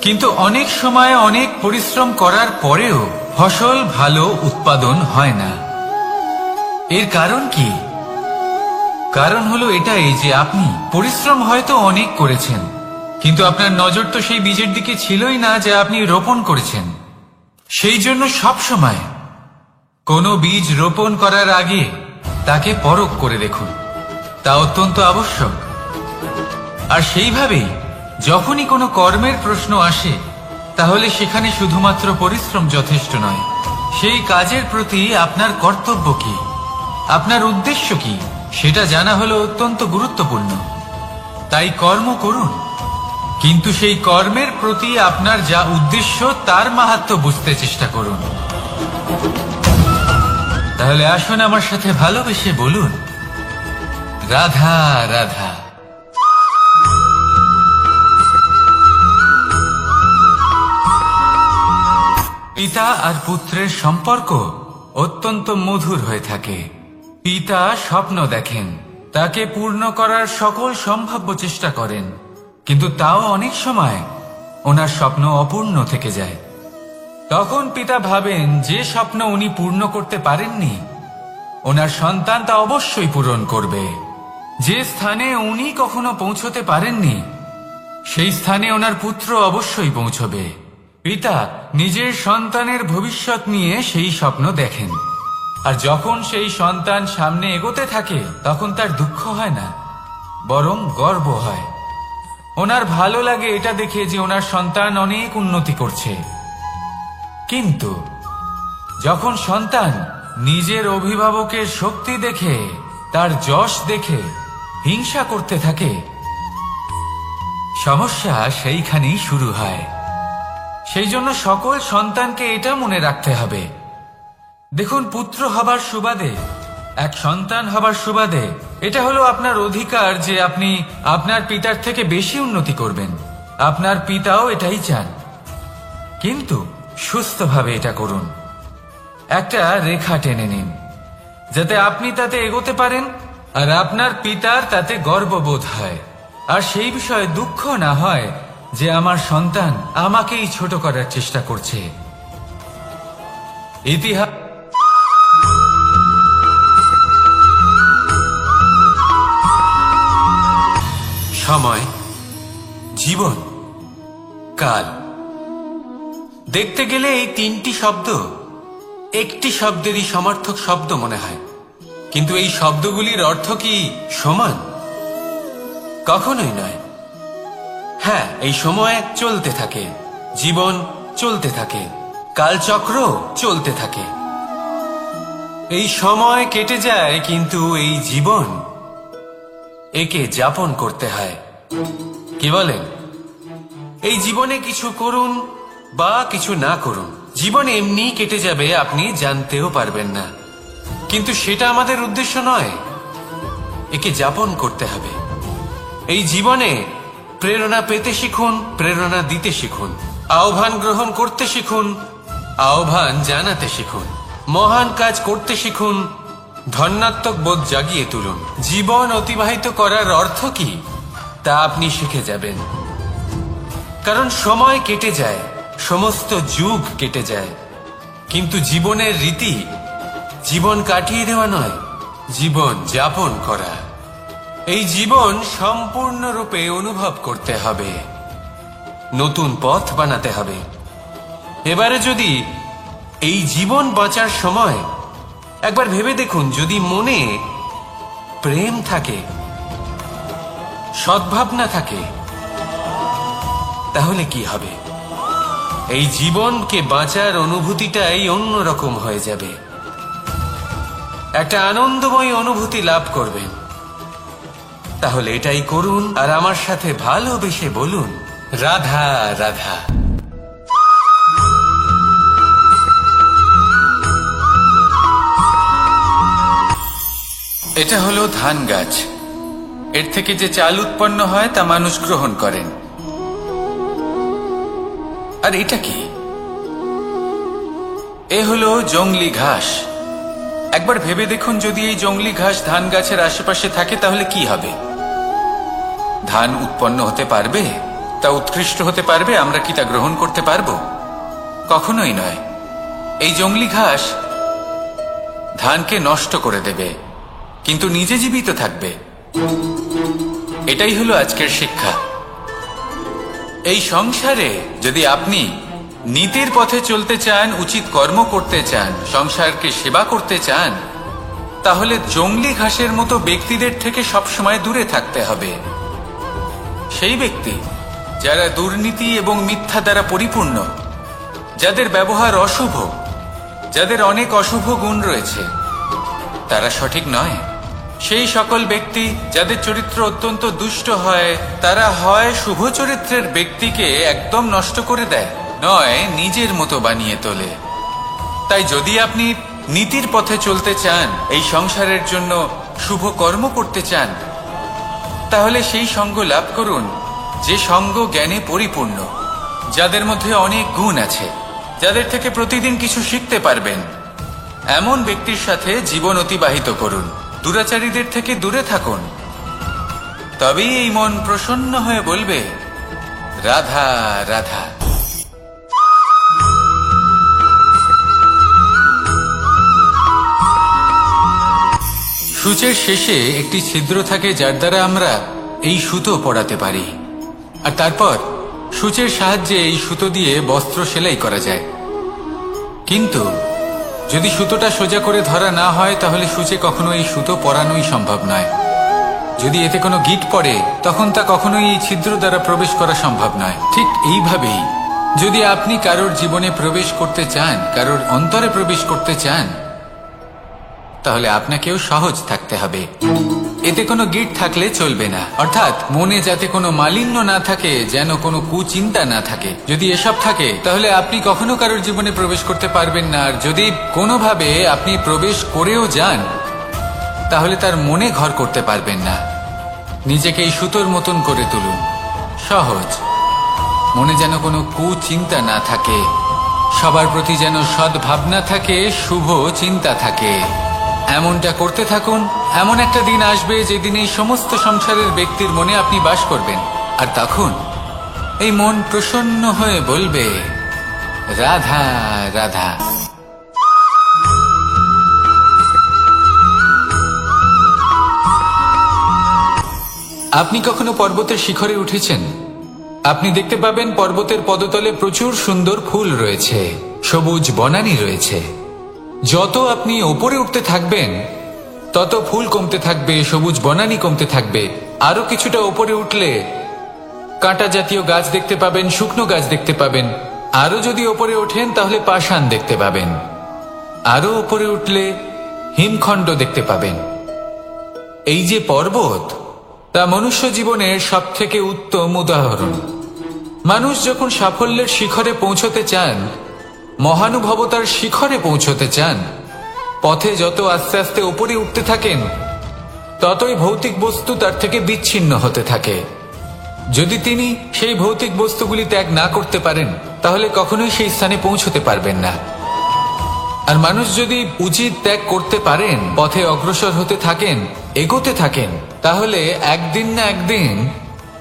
কিন্তু অনেক সময় অনেক পরিশ্রম করার পরেও ফসল ভালো উৎপাদন হয় না। এর কারণ কি? কারণ হলো এটাই যে আপনি পরিশ্রম হয়তো অনেক করেছেন, কিন্তু আপনার নজর তো সেই বীজের দিকে ছিলই না যা আপনি রোপণ করেছেন। সেই জন্য সবসময় কোনো বীজ রোপণ করার আগে তাকে পরখ করে দেখুন, তা অত্যন্ত আবশ্যক। আর সেইভাবেই যখনই কোনো কর্মের প্রশ্ন আসে, তাহলে সেখানে শুধুমাত্র পরিশ্রম যথেষ্ট নয়, সেই কাজের প্রতি আপনার কর্তব্য কি, আপনার উদ্দেশ্য কি, সেটা জানা হলো অত্যন্ত গুরুত্বপূর্ণ। তাই কর্ম করুন, কিন্তু সেই কর্মের প্রতি আপনার যা উদ্দেশ্য তার মাহাত্ম্য বুঝতে চেষ্টা করুন। তাহলে আসুন আমার সাথে ভালোবেসে বলুন, রাধা রাধা। পিতা আর পুত্রের সম্পর্ক অত্যন্ত মধুর হয়ে থাকে। পিতা স্বপ্ন দেখেন, তাকে পূর্ণ করার সকল সম্ভাব্য চেষ্টা করেন, কিন্তু তাও অনেক সময় ওনার স্বপ্ন অপূর্ণ থেকে যায়। তখন পিতা ভাবেন যে স্বপ্ন উনি পূর্ণ করতে পারেননি, ওনার সন্তান তা অবশ্যই পূরণ করবে। যে স্থানে উনি কখনো পৌঁছতে পারেননি, সেই স্থানে ওনার পুত্র অবশ্যই পৌঁছবে। পিতা নিজের সন্তানের ভবিষ্যৎ নিয়ে সেই স্বপ্ন দেখেন, আর যখন সেই সন্তান সামনে এগোতে থাকে তখন তার দুঃখ হয় না, বরং গর্ব হয়। ওনার ভালো লাগে এটা দেখে যে ওনার সন্তান অনেক উন্নতি করছে। কিন্তু যখন সন্তান নিজের অভিভাবকের শক্তি দেখে, তার যশ দেখে হিংসা করতে থাকে, সমস্যা সেইখানেই শুরু হয়। সেই জন্য সকল সন্তানকে এটা মনে রাখতে হবে, দেখুন, পুত্র হবার সুবাদে, এক সন্তান হবার সুবাদে এটা হলো আপনার অধিকার যে আপনি আপনার পিতার থেকে বেশি উন্নতি করবেন। আপনার পিতাও এটাই চান, কিন্তু সুস্থভাবে এটা করুন। একটা রেখা টেনে নিন, যাতে আপনি তাতে এগোতে পারেন আর আপনার পিতার তাতে গর্ববোধ হয়, আর সেই বিষয়ে দুঃখ না হয় যে আমার সন্তান আমাকেই ছোট করার চেষ্টা করছে। ইতিহাস সময়, জীবন, কাল। দেখতে গেলে এই তিনটি শব্দ একটি শব্দেরই সমার্থক শব্দ মনে হয়, কিন্তু এই শব্দগুলির অর্থ কি সমান? কখনোই নয়। হ্যাঁ, এই সময় চলতে থাকে, জীবন চলতে থাকে, কালচক্র চলতে থাকে। এই সময় কেটে যায়, কিন্তু এই জীবন, একে যাপন করতে হয়। কি বলেন? এই জীবনে কিছু করুন বা কিছু না করুন, জীবন এমনি কেটে যাবে, আপনি জানতেও পারবেন না। কিন্তু সেটা আমাদের উদ্দেশ্য নয়, একে যাপন করতে হবে। এই জীবনে প্রেরণা পেতে শিখুন, প্রেরণা দিতে শিখুন, আহ্বান গ্রহণ করতে শিখুন, আহ্বান জানাতে শিখুন, মহান কাজ করতে শিখুন, ধন্যাত্মক বোধ জাগিয়ে তুলুন। জীবন অতিবাহিত করার অর্থ কি তা আপনি শিখে যাবেন, কারণ সময় কেটে যায়, সমস্ত যুগ কেটে যায়, কিন্তু জীবনের রীতি জীবন কাটিয়ে দেওয়া নয়, জীবন যাপন করা। এই জীবন সম্পূর্ণরূপে অনুভব করতে হবে, নতুন পথ বানাতে হবে। এবারে যদি এই জীবন বাঁচার সময় একবার ভেবে দেখুন, যদি মনে প্রেম থাকে, সদ্ভাবনা থাকে, তাহলে কি হবে? এই জীবনকে বাঁচার অনুভূতিটাই অন্যরকম হয়ে যাবে, একটা আনন্দময় অনুভূতি লাভ করবেন। তাহলে এটাই করুন, আর আমার সাথে ভালোবেসে বলুন, রাধা রাধা। এটা হলো ধান গাছ। এর থেকে যে চাল উৎপন্ন হয় তা মানুষ গ্রহণ করেন। আর এটা কি? এ হলো জংলি ঘাস। একবার ভেবে দেখুন, যদি এই জংলি ঘাস ধান গাছের আশেপাশে থাকে তাহলে কি হবে? ধান উৎপন্ন হতে পারবে? তা উৎকৃষ্ট হতে পারবে? আমরা কি তা গ্রহণ করতে পারবো? কখনোই নয়। এই জংলি ঘাস ধানকে নষ্ট করে দেবে, কিন্তু নিজে জীবিত থাকবে। এটাই হলো আজকের শিক্ষা। এই সংসারে যদি আপনি নীতির পথে চলতে চান, উচিত কর্ম করতে চান, সংসারকে সেবা করতে চান, তাহলে জংলি ঘাসের মতো ব্যক্তিদের থেকে সবসময় দূরে থাকতে হবে। সেই ব্যক্তি যারা দুর্নীতি এবং মিথ্যা দ্বারা পরিপূর্ণ, যাদের ব্যবহার অশুভ, যাদের অনেক অশুভ গুণ রয়েছে, তারা সঠিক নয়। সেই সকল ব্যক্তি যাদের চরিত্র অত্যন্ত দুষ্ট হয়, তারা হয় শুভ চরিত্রের ব্যক্তিকে একদম নষ্ট করে দেয়, নয় নিজের মতো বানিয়ে তোলে। তাই যদি আপনি নীতির পথে চলতে চান, এই সংসারের জন্য শুভ কর্ম করতে চান, তাহলে সেই সঙ্গ লাভ করুন যে সঙ্গ জ্ঞানে পরিপূর্ণ, যাদের মধ্যে অনেক গুণ আছে, যাদের থেকে প্রতিদিন কিছু শিখতে পারবেন। এমন ব্যক্তির সাথে জীবন অতিবাহিত করুন, দুরাচারীদের থেকে দূরে থাকুন। তবেই এই মন প্রসন্ন হয়ে বলবে, রাধা রাধা। সূচের শেষে একটি ছিদ্র থাকে, যার দ্বারা আমরা এই সুতো পরাতে পারি, আর তারপর সূচের সাহায্যে এই সুতো দিয়ে বস্ত্র সেলাই করা যায়। কিন্তু যদি সুতোটা সোজা করে ধরা না হয়, তাহলে সূচে কখনো এই সুতো পরানোই সম্ভব নয়। যদি এতে কোনো গিঁট পড়ে, তখন তা কখনোই এই ছিদ্র দ্বারা প্রবেশ করা সম্ভব নয়। ঠিক এইভাবেই যদি আপনি কারোর জীবনে প্রবেশ করতে চান, কারোর অন্তরে প্রবেশ করতে চান, তাহলে আপনাকেও সহজ থাকতে হবে। এতে কোনো গিঁট থাকলে চলবে না, অর্থাৎ মনে যাতে কোনো মালিন্য না থাকে, যেন কোনো কুচিন্তা না থাকে। যদি এসব থাকে, তাহলে আপনি কখনো কারোর জীবনে প্রবেশ করতে পারবেন না। আর যদি কোনোভাবে আপনি প্রবেশ করেও যান, তাহলে তার মনে ঘর করতে পারবেন না। নিজেকে এই সুতোর মতন করে তুলুন, সহজ। মনে যেন কোনো কুচিন্তা না থাকে, সবার প্রতি যেন সদ্ভাবনা থাকে, শুভ চিন্তা থাকে। এমনটা করতে থাকুন। এমন একটা দিন আসবে যেদিন এই সমস্ত সংসারের ব্যক্তির মনে আপনি বাস করবেন, আর তখন এই মন প্রসন্ন হয়ে বলবে, রাধা রাধা। আপনি কখনো পর্বতের শিখরে উঠেছেন? আপনি দেখতে পাবেন পর্বতের পদতলে প্রচুর সুন্দর ফুল রয়েছে, সবুজ বনানী রয়েছে। যত আপনি ওপরে উঠতে থাকবেন, তত ফুল কমতে থাকবে, সবুজ বনানী কমতে থাকবে। আরো কিছুটা ওপরে উঠলে কাঁটা জাতীয় গাছ দেখতে পাবেন, শুকনো গাছ দেখতে পাবেন। আরো যদি ওপরে ওঠেন, তাহলে পাষাণ দেখতে পাবেন। আরো ওপরে উঠলে হিমখণ্ড দেখতে পাবেন। এই যে পর্বত, তা মনুষ্য জীবনের সব থেকে উত্তম উদাহরণ। মানুষ যখন সাফল্যের শিখরে পৌঁছতে চান, মহানুভবতার শিখরে পৌঁছতে চান, পথে যত আস্তে আস্তে উপরে উঠতে থাকেন, ততই ভৌতিক বস্তু তার থেকে বিচ্ছিন্ন হতে থাকে। যদি তিনি সেই ভৌতিক বস্তুগুলি ত্যাগ না করতে পারেন, তাহলে কখনোই সেই স্থানে পৌঁছতে পারবেন না। আর মানুষ যদি উচিত ত্যাগ করতে পারেন, পথে অগ্রসর হতে থাকেন, এগোতে থাকেন, তাহলে একদিন না একদিন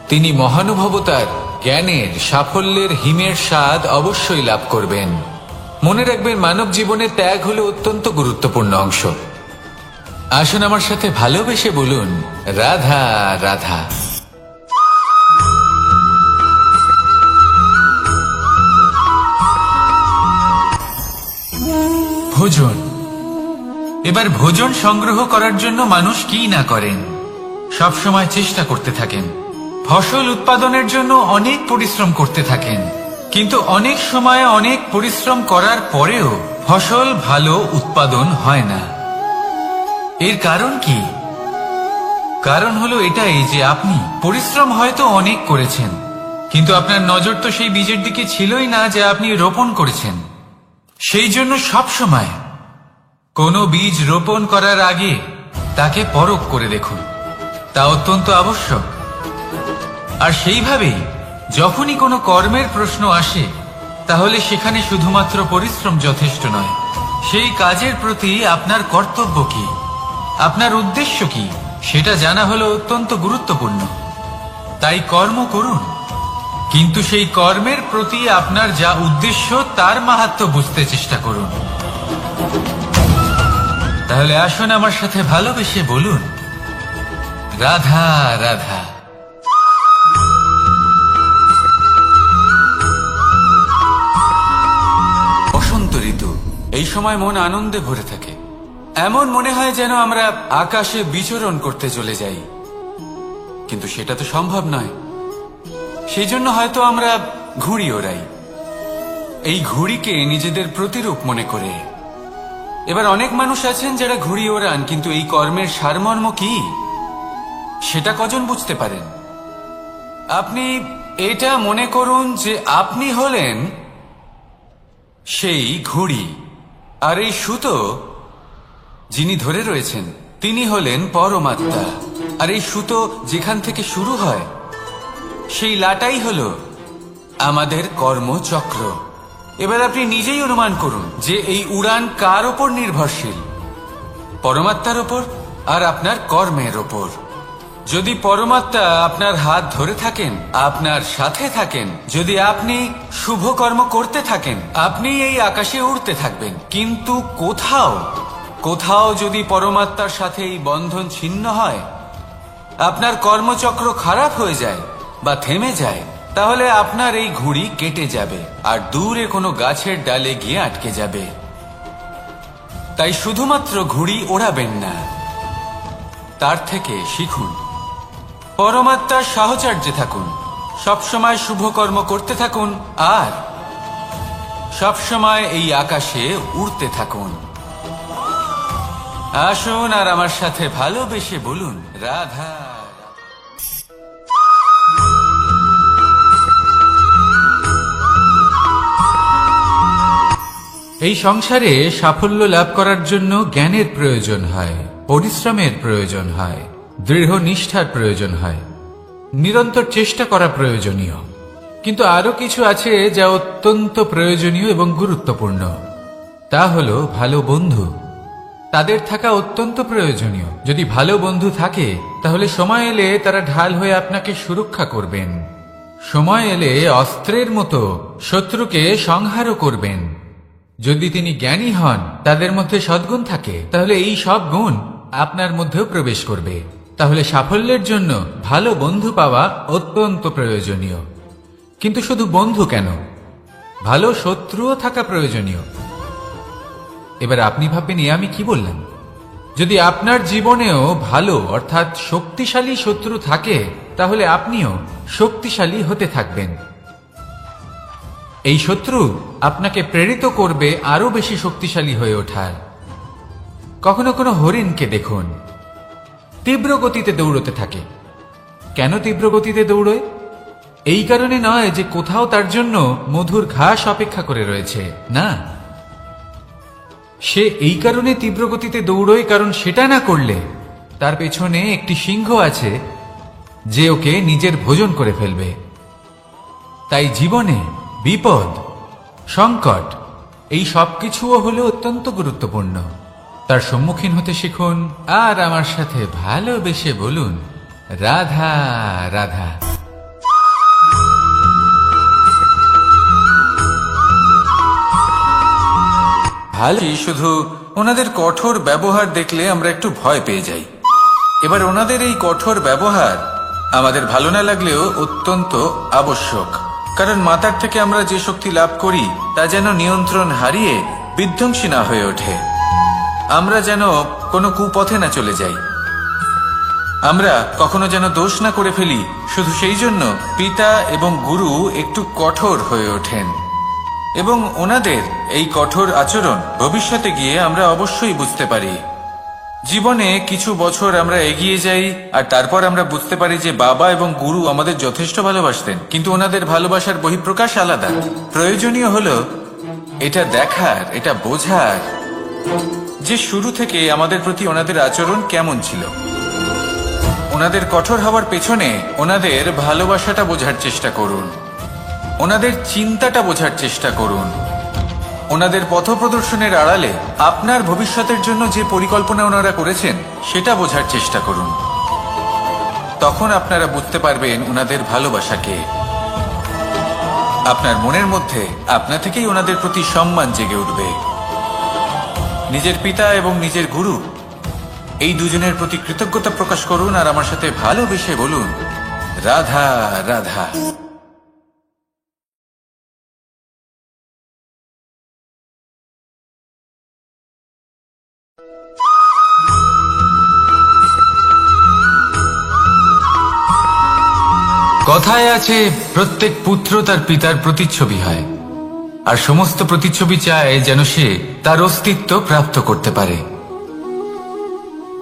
তিনি মহানুভবতার, জ্ঞানের, সাফল্যের হিমের স্বাদ অবশ্যই লাভ করবেন। মনে রাখবেন, মানব জীবনে ত্যাগ হলো অত্যন্ত গুরুত্বপূর্ণ অংশ। আসুন আমার সাথে ভালোবেসে বলুন, রাধা রাধা। ভোজন। এবার ভোজন সংগ্রহ করার জন্য মানুষ কি না করেন, সব সময় চেষ্টা করতে থাকেন। ফসল উৎপাদনের জন্য অনেক পরিশ্রম করতে থাকেন, কিন্তু অনেক সময় অনেক পরিশ্রম করার পরেও ফসল ভালো উৎপাদন হয় না। এর কারণ কি? কারণ হলো এটাই যে আপনি পরিশ্রম হয়তো অনেক করেছেন, কিন্তু আপনার নজর তো সেই বীজের দিকে ছিলই না যা আপনি রোপণ করেছেন। সেই জন্য সব সময় কোনো বীজ রোপণ করার আগে তাকে পরখ করে দেখুন, তা অত্যন্ত আবশ্যক। আর সেইভাবেই যখনই কোনো কর্মের প্রশ্ন আসে, তাহলে সেখানে শুধুমাত্র পরিশ্রম যথেষ্ট নয়, সেই কাজের প্রতি আপনার কর্তব্য কি, আপনার উদ্দেশ্য কি, সেটা জানা হলো অত্যন্ত গুরুত্বপূর্ণ। তাই কর্ম করুন, কিন্তু সেই কর্মের প্রতি আপনার যা উদ্দেশ্য তার মাহাত্ম্য বুঝতে চেষ্টা করুন। তাহলে আসুন আমার সাথে ভালোবেসে বলুন, রাধা রাধা। বসন্ত ঋতু, এই সময় মন আনন্দে ভরে থাকে। এমন মনে হয় যেন আমরা আকাশে বিচরণ করতে চলে যাই, কিন্তু সেটা তো সম্ভব নয়। সেই জন্য হয়তো আমরা ঘুড়ি ওড়াই, এই ঘুড়িকে নিজেদের প্রতিরূপ মনে করে। এবার অনেক মানুষ আছেন যারা ঘুড়ি ওড়ান, কিন্তু এই কর্মের সারমর্ম কি সেটা কজন বুঝতে পারেন? আপনি এটা মনে করুন যে আপনি হলেন সেই ঘুড়ি, আর এই সুতো যিনি ধরে রয়েছেন তিনি হলেন পরমাত্মা। আর এই সুতো যেখান থেকে শুরু হয় সেই লাটাই হলো আমাদের কর্মচক্র। এবার আপনি নিজেই অনুমান করুন যে এই উড়ান কার ওপর নির্ভরশীল, পরমাত্মার ওপর আর আপনার কর্মের ওপর। যদি পরমাত্মা আপনার হাত ধরে থাকেন, আপনার সাথে থাকেন, যদি আপনি শুভ কর্ম করতে থাকেন, আপনি এই আকাশে উড়তে থাকবেন। কিন্তু কোথাও কোথাও যদি পরমাত্মার সাথে এই বন্ধন ছিন্ন হয়, আপনার কর্মচক্র খারাপ হয়ে যায় বা থেমে যায়, তাহলে আপনার এই ঘুড়ি কেটে যাবে আর দূরে কোনো গাছের ডালে গিয়ে আটকে যাবে। তাই শুধুমাত্র ঘুড়ি ওড়াবেন না, তার থেকে শিখুন, পরমাত্মার সাহচর্যে থাকুন, সবসময় শুভ কর্ম করতে থাকুন আর সবসময় এই আকাশে উড়তে থাকুন। আসুন আর আমার সাথে ভালোবেসে বলুন, রাধা। এই সংসারে সাফল্য লাভ করার জন্য জ্ঞানের প্রয়োজন হয়, পরিশ্রমের প্রয়োজন হয়, দৃঢ় নিষ্ঠার প্রয়োজন হয়, নিরন্তর চেষ্টা করা প্রয়োজনীয়। কিন্তু আরো কিছু আছে যা অত্যন্ত প্রয়োজনীয় এবং গুরুত্বপূর্ণ। তা হলো ভালো বন্ধু। তাদের থাকা অত্যন্ত প্রয়োজনীয়। যদি ভালো বন্ধু থাকে তাহলে সময় এলে তারা ঢাল হয়ে আপনাকে সুরক্ষা করবেন। সময় এলে অস্ত্রের মতো শত্রুকে সংহারও করবেন। যদি তিনি জ্ঞানী হন, তাদের মধ্যে সদ্গুণ থাকে, তাহলে এই সব গুণ আপনার মধ্যেও প্রবেশ করবে। তাহলে সাফল্যের জন্য ভালো বন্ধু পাওয়া অত্যন্ত প্রয়োজনীয়। কিন্তু শুধু বন্ধু কেন, ভালো শত্রুও থাকা প্রয়োজনীয়। এবার আপনি ভাববেন, আমি কি বললাম? যদি আপনার জীবনেও ভালো অর্থাৎ শক্তিশালী শত্রু থাকে, তাহলে আপনিও শক্তিশালী হতে থাকবেন। এই শত্রু আপনাকে প্রেরিত করবে আরো বেশি শক্তিশালী হয়ে ওঠার। কখনো কোনো হরিণকে দেখুন, তীব্র গতিতে দৌড়তে থাকে। কেন তীব্র গতিতে দৌড়য়? এই কারণে নয় যে কোথাও তার জন্য মধুর ঘাস অপেক্ষা করে রয়েছে, না। সে এই কারণে তীব্র গতিতে দৌড়য় কারণ সেটা না করলে তার পেছনে একটি সিংহ আছে যে ওকে নিজের ভোজন করে ফেলবে। তাই জীবনে বিপদ, সংকট, এই সবকিছুও হলো অত্যন্ত গুরুত্বপূর্ণ। তার সম্মুখীন হতে শিখুন আর আমার সাথে ভালোবেসে বলুন, রাধা রাধা। ভালোই, শুধু ওনাদের কঠোর ব্যবহার দেখলে আমরা একটু ভয় পেয়ে যাই। এবার ওনাদের এই কঠোর ব্যবহার আমাদের ভালো না লাগলেও অত্যন্ত আবশ্যক, কারণ মাতার থেকে আমরা যে শক্তি লাভ করি তা যেন নিয়ন্ত্রণ হারিয়ে বিধ্বংসী না হয়ে ওঠে। আমরা যেন কোনো কুপথে না চলে যাই, আমরা কখনো যেন দোষ না করে ফেলি। শুধু সেই জন্য পিতা এবং গুরু একটু কঠোর হয়ে ওঠেন, এবং ওনাদের এই কঠোর আচরণ ভবিষ্যতে গিয়ে আমরা অবশ্যই বুঝতে পারি। জীবনে কিছু বছর আমরা এগিয়ে যাই আর তারপর আমরা বুঝতে পারি যে বাবা এবং গুরু আমাদের যথেষ্ট ভালোবাসতেন, কিন্তু ওনাদের ভালোবাসার বহিঃপ্রকাশ আলাদা। প্রয়োজনীয় হলো এটা দেখার, এটা বোঝার যে শুরু থেকে আমাদের প্রতি ওনাদের আচরণ কেমন ছিল। ওনাদের কঠোর হওয়ার পেছনে ওনাদের ভালোবাসাটা বোঝার চেষ্টা করুন, ওনাদের চিন্তাটা বোঝার চেষ্টা করুন। ওনাদের পথপ্রদর্শনের আড়ালে আপনার ভবিষ্যতের জন্য যে পরিকল্পনা ওনারা করেছেন সেটা বোঝার চেষ্টা করুন। তখন আপনারা বুঝতে পারবেন ওনাদের ভালোবাসাকে। আপনার মনের মধ্যে আপনা থেকেই ওনাদের প্রতি সম্মান জেগে উঠবে। নিজের পিতা এবং নিজের গুরু এই দুজনের প্রতি কৃতজ্ঞতা প্রকাশ করুন আর আমার সাথে ভালোবেসে বলুন, রাধা রাধা। কথায় আছে, প্রত্যেক পুত্র তার পিতার প্রতিচ্ছবি হয়, আর সমস্ত প্রতিচ্ছবি চায় যেন সে তার অস্তিত্ব প্রাপ্ত করতে পারে।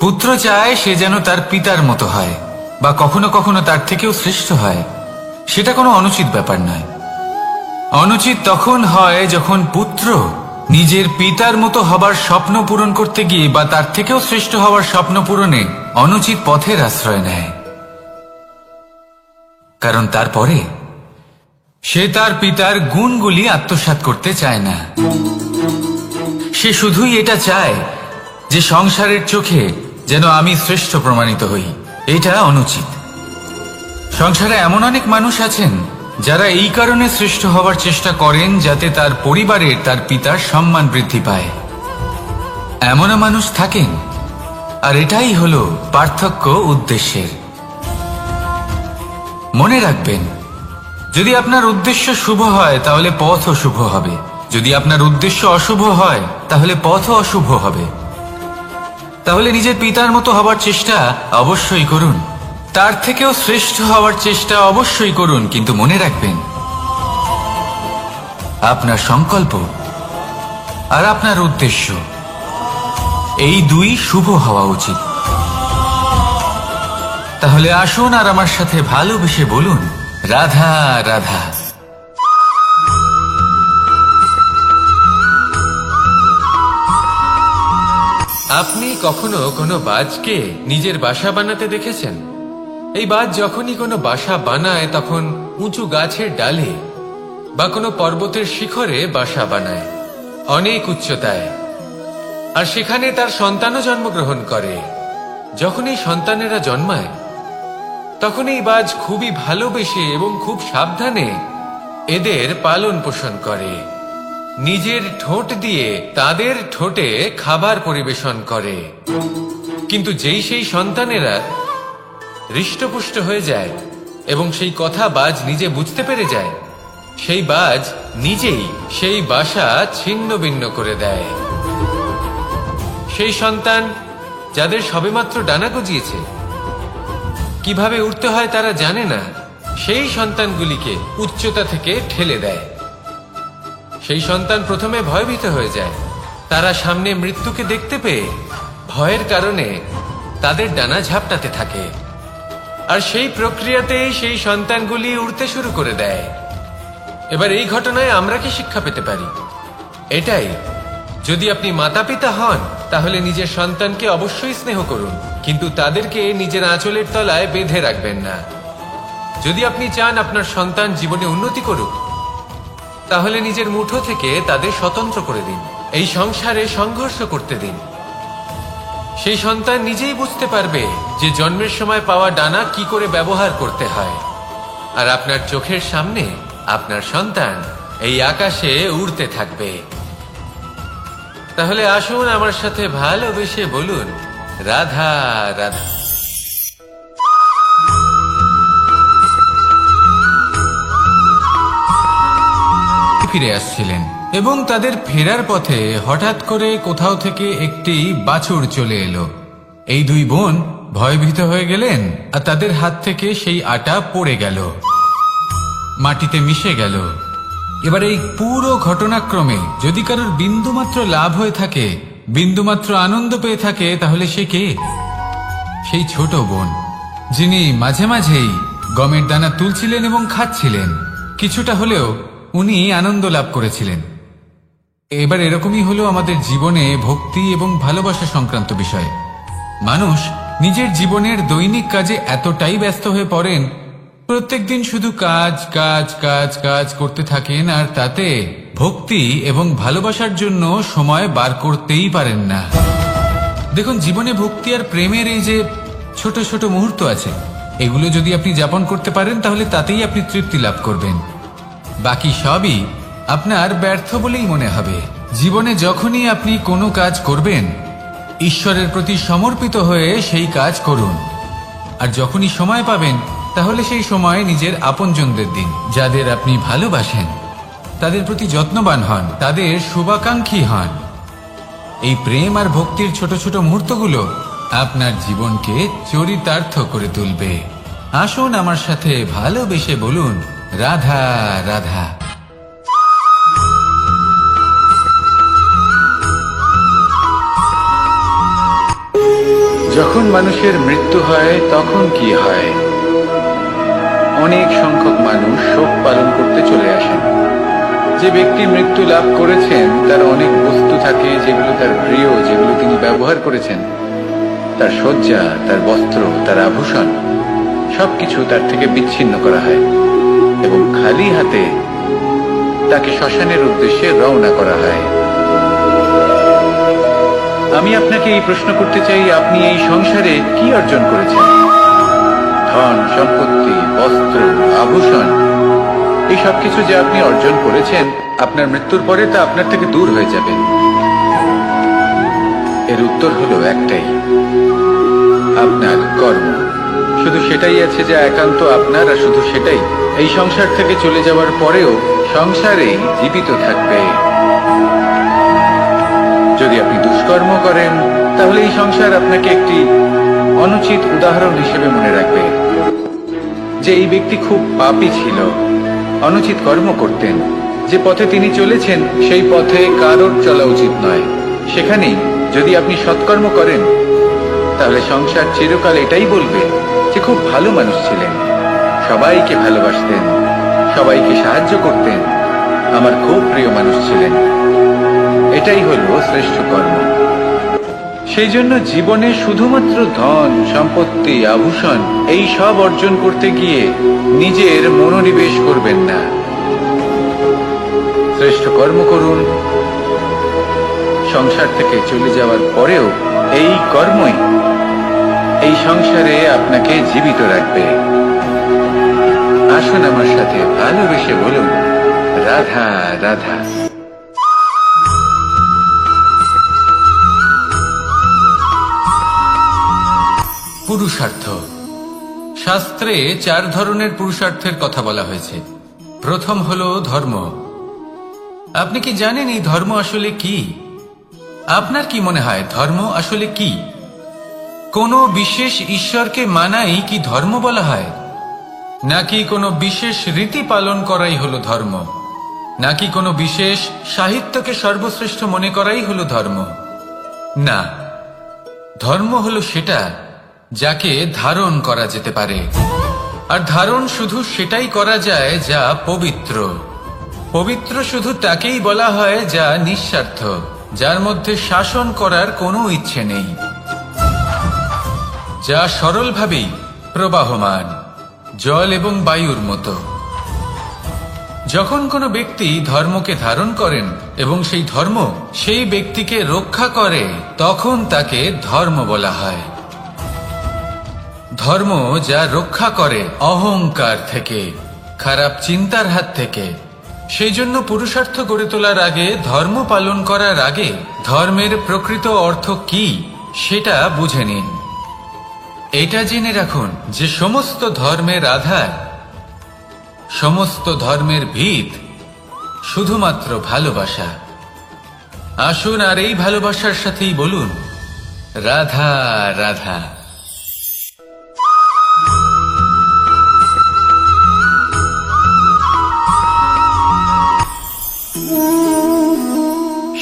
পুত্র চায় সে যেন তার পিতার মতো হয়, বা কখনো কখনো তার থেকেও শ্রেষ্ঠ হয়। সেটা কোনো অনুচিত ব্যাপার নয়। অনুচিত তখন হয় যখন পুত্র নিজের পিতার মতো হবার স্বপ্ন পূরণ করতে গিয়ে বা তার থেকেও শ্রেষ্ঠ হওয়ার স্বপ্ন পূরণে অনুচিত পথের আশ্রয় নেয়। কারণ তারপরে সে তার পিতার গুণগুলি আত্মসাৎ করতে চায় না। সে শুধুই এটা চায় যে সংসারের চোখে যেন আমি শ্রেষ্ঠ প্রমাণিত হই। এটা অনুচিত। সংসারে এমন অনেক মানুষ আছেন যারা এই কারণে শ্রেষ্ঠ হওয়ার চেষ্টা করেন যাতে তার পরিবারের তার পিতার সম্মান বৃদ্ধি পায়। এমনও মানুষ থাকেন, আর এটাই হলো পার্থক্য উদ্দেশ্যের। মনে রাখবেন, যদি আপনার উদ্দেশ্য শুভ হয় তাহলে পথও শুভ হবে, যদি আপনার উদ্দেশ্য অশুভ হয় তাহলে পথও অশুভ হবে। তাহলে নিজের পিতার মতো হবার চেষ্টা অবশ্যই করুন, তার থেকেও শ্রেষ্ঠ হওয়ার চেষ্টা অবশ্যই করুন, কিন্তু মনে রাখবেন আপনার সংকল্প আর আপনার উদ্দেশ্য এই দুই শুভ হওয়া উচিত। তাহলে আসুন আর আমার সাথে ভালোবেসে বলুন, রাধা রাধা। আপনি কখনো কোনো বাজকে নিজের বাসা বানাতে দেখেছেন? এই বাজ যখনই কোনো বাসা বানায় তখন উঁচু গাছের ডালে বা কোনো পর্বতের শিখরে বাসা বানায়, অনেক উচ্চতায়, আর সেখানে তার সন্তানও জন্মগ্রহণ করে। যখন এই সন্তানেরা জন্মায় তখন এই বাজ খুবই ভালোবেসে এবং খুব সাবধানে এদের পালন পোষণ করে। নিজের ঠোঁট দিয়ে তাদের ঠোঁটে খাবার পরিবেশন করে। কিন্তু যেই সেই সন্তানেরা হৃষ্টপুষ্ট হয়ে যায় এবং সেই কথা বাজ নিজে বুঝতে পেরে যায়, সেই বাজ নিজেই সেই বাসা ছিন্ন ভিন্ন করে দেয়। সেই সন্তান যাদের সবেমাত্র ডানা গজিয়েছে, কিভাবে উঠতে হয় তারা জানে না, সেই সন্তানগুলিকে উচ্চতা থেকে ঠেলে দেয়। সেই সন্তান প্রথমে ভয়ভীত হয়ে যায়। তারা সামনে মৃত্যুকে দেখতে পেয়ে ভয়ের কারণে তাদের ডানা ঝাপটাতে থাকে, আর সেই প্রক্রিয়াতেই সেই সন্তানগুলি উড়তে শুরু করে দেয়। এবার এই ঘটনায় আমরা কি শিক্ষা পেতে পারি? এটাই, যদি আপনি মাতা পিতা হন তাহলে নিজের সন্তানকে অবশ্যই স্নেহ করুন, কিন্তু তাদেরকে নিজের আঁচলের তলায় বেঁধে রাখবেন না। যদি আপনি চান আপনার সন্তান জীবনে উন্নতি করুক, তাহলে নিজের মুঠো থেকে তাদের স্বতন্ত্র করে দিন। এই সংসারে সংঘর্ষ করতে দিন। সেই সন্তান নিজেই বুঝতে পারবে যে জন্মের সময় পাওয়া ডানা কি করে ব্যবহার করতে হয়। আর আপনার চোখের সামনে আপনার সন্তান এই আকাশে উড়তে থাকবে। তাহলে আসুন আমার সাথে ভালোবেসে বলুন, রাধা রাধা। ফিরে আসছিলেন এবং তাদের ফেরার পথে হঠাৎ করে কোথাও থেকে একটি বাছুর চলে এলো। এই দুই বোন ভয়ভীত হয়ে গেলেন, আর তাদের হাত থেকে সেই আটা পড়ে গেল, মাটিতে মিশে গেল। এবার এই পুরো ঘটনাক্রমে যদি কারোর বিন্দুমাত্র লাভ হয়ে থাকে, বিন্দুমাত্র আনন্দ পেয়ে থাকে, তাহলে সে কে? সেই ছোট বোন, যিনি মাঝে মাঝেই গমের দানা তুলছিলেন এবং খাচ্ছিলেন। কিছুটা হলেও উনি আনন্দ লাভ করেছিলেন। এবার এরকমই হলো আমাদের জীবনে ভক্তি এবং ভালোবাসা সংক্রান্ত বিষয়। মানুষ নিজের জীবনের দৈনিক কাজে এতটাই ব্যস্ত হয়ে পড়েন, প্রত্যেক দিন শুধু কাজ কাজ কাজ কাজ করতে থাকেন, আর তাতে ভক্তি এবং ভালোবাসার জন্য সময় বার করতেই পারেন না। দেখুন, জীবনে ভক্তি আর প্রেমের এই যে ছোট ছোট মুহূর্ত আছে, এগুলো যদি আপনি যাপন করতে পারেন তাহলে তাতেই আপনি তৃপ্তি লাভ করবেন। বাকি সবই আপনার ব্যর্থ বলেই মনে হবে। জীবনে যখনই আপনি কোনো কাজ করবেন, ঈশ্বরের প্রতি সমর্পিত হয়ে সেই কাজ করুন। আর যখনই সময় পাবেন, তাহলে সেই সময় নিজের আপনজনদের দিন। যাদের আপনি ভালোবাসেন তাদের প্রতি যত্নবান হন, তাদের শুভাকাঙ্ক্ষী হন। এই প্রেম আর ভক্তির ছোট ছোট মুহূর্তগুলো আপনার জীবনকে চরিতার্থ করে তুলবে। আসুন আমার সাথে ভালোবেসে বলুন, রাধা রাধা। যখন মানুষের মৃত্যু হয় তখন কি হয়? অনেক সংখ্যক মানুষ শোক পালন করতে চলে আসেন। যে ব্যক্তি মৃত্যু লাভ করেছেন তার অনেক বস্তু থাকে যেগুলো তার প্রিয়, যেগুলো তিনি ব্যবহার করেছেন। তার শয্যা, তার বস্ত্র, তার আভূষণ সবকিছু তার থেকে বিচ্ছিন্ন করা হয় এবং খালি হাতে তাকে শ্মশানের উদ্দেশ্যে রওনা করা হয়। আমি আপনাকে এই প্রশ্ন করতে চাই, আপনি এই সংসারে কি অর্জন করেছেন? ধন সম্পত্তি, বস্ত্র, আভূষণ, এই সবকিছু যে আপনি অর্জন করেছেন, আপনার মৃত্যুর পরে তা আপনার থেকে দূর হয়ে যাবে। এর উত্তর হলো একটাই, আপনার কর্ম। শুধু সেটাই আছে যা একান্ত আপনার, আর শুধু সেটাই এই সংসার থেকে চলে যাওয়ার পরেও সংসারেই জীবিত থাকবে। যদি আপনি দুষ্কর্ম করেন, তাহলে এই সংসার আপনাকে একটি অনুচিত উদাহরণ হিসেবে মনে রাখবে যে এই ব্যক্তি খুব পাপী ছিল, অনুচিত কর্ম করতেন। যে পথে তিনি চলেছেন সেই পথে কারোর চলা উচিত নয়। সেখানেই যদি আপনি সৎকর্ম করেন, তাহলে সংসার চিরকাল এটাই বলবে যে খুব ভালো মানুষ ছিলেন, সবাইকে ভালোবাসতেন, সবাইকে সাহায্য করতেন, আমার খুব প্রিয় মানুষ ছিলেন। এটাই হলো শ্রেষ্ঠ কর্ম। সেই জন্য জীবনে শুধুমাত্র ধন সম্পত্তি, আভূষণ এই সব অর্জন করতে গিয়ে নিজের মনোনিবেশ করবেন না। শ্রেষ্ঠ কর্ম করুন। সংসার থেকে চলে যাওয়ার পরেও এই কর্মই এই সংসারে আপনাকে জীবিত রাখবে। আসুন আমার সাথে ভালোবেসে বলুন, রাধা রাধা। পুরুষার্থ। শাস্ত্রে 4 ধরনের পুরুষার্থের কথা বলা হয়েছে। প্রথম হলো ধর্ম। আপনি কি জানেন এই ধর্ম আসলে কি? আপনার কি মনে হয় ধর্ম আসলে কি? কোনো বিশেষ ঈশ্বরকে মানাই কি ধর্ম বলা হয়? নাকি কোনো বিশেষ রীতি পালন করাই হলো ধর্ম? নাকি কোনো বিশেষ সাহিত্যকে সর্বশ্রেষ্ঠ মনে করাই হলো ধর্ম? না, ধর্ম হলো সেটা যাকে ধারণ করা যেতে পারে। আর ধারণ শুধু সেটাই করা যায় যা পবিত্র। পবিত্র শুধু তাকেই বলা হয় যা নিঃস্বার্থ, যার মধ্যে শাসন করার কোনো ইচ্ছে নেই, যা সরলভাবেই প্রবাহমান, জল এবং বায়ুর মতো। যখন কোনো ব্যক্তি ধর্মকে ধারণ করেন এবং সেই ধর্ম সেই ব্যক্তিকে রক্ষা করে, তখন তাকে ধর্ম বলা হয়। ধর্ম যা রক্ষা করে অহংকার থেকে, খারাপ চিন্তার হাত থেকে। সেই জন্য পুরুষার্থ গড়ে তোলার আগে, ধর্ম পালন করার আগে ধর্মের প্রকৃত অর্থ কি সেটা বুঝে নিন। এটা জেনে রাখুন যে সমস্ত ধর্মের আধার, সমস্ত ধর্মের ভিত শুধুমাত্র ভালোবাসা। আসুন আর এই ভালোবাসার সাথেই বলুন, রাধা রাধা।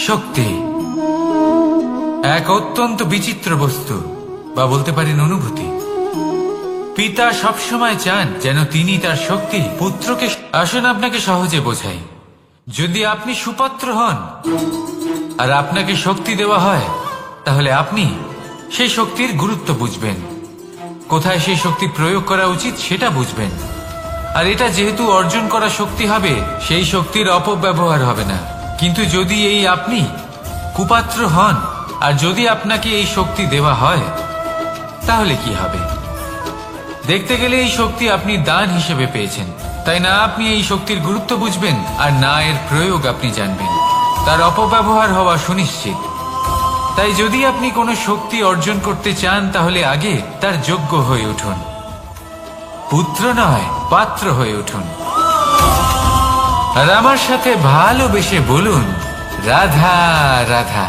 শক্তি এক অত্যন্ত বিচিত্র বস্তু, বা বলতে পারেন অনুভূতি। পিতা সবসময় চান যেন তিনি তার শক্তি পুত্রকে। আসুন আপনাকে সহজে বোঝাই। যদি আপনি সুপাত্র হন আর আপনাকে শক্তি দেওয়া হয়, তাহলে আপনি সেই শক্তির গুরুত্ব বুঝবেন, কোথায় সেই শক্তি প্রয়োগ করা উচিত সেটা বুঝবেন। আর এটা যেহেতু অর্জন করা শক্তি হবে, সেই শক্তির অপব্যবহার হবে না। কিন্তু যদি এই আপনি কুপাত্র হন আর যদি আপনাকে এই শক্তি দেওয়া হয়, তাহলে কি হবে? দেখতে গেলে এই শক্তি আপনি দান হিসেবে পেয়েছেন, তাই না আপনি এই শক্তির গুরুত্ব বুঝবেন আর না এর প্রয়োগ আপনি জানবেন। তার অপব্যবহার হওয়া সুনিশ্চিত। তাই যদি আপনি কোনো শক্তি অর্জন করতে চান, তাহলে আগে তার যোগ্য হয়ে উঠুন। পুত্র নয়, পাত্র হয়ে উঠুন। আর আমার সাথে ভালোবেসে বলুন, রাধা রাধা।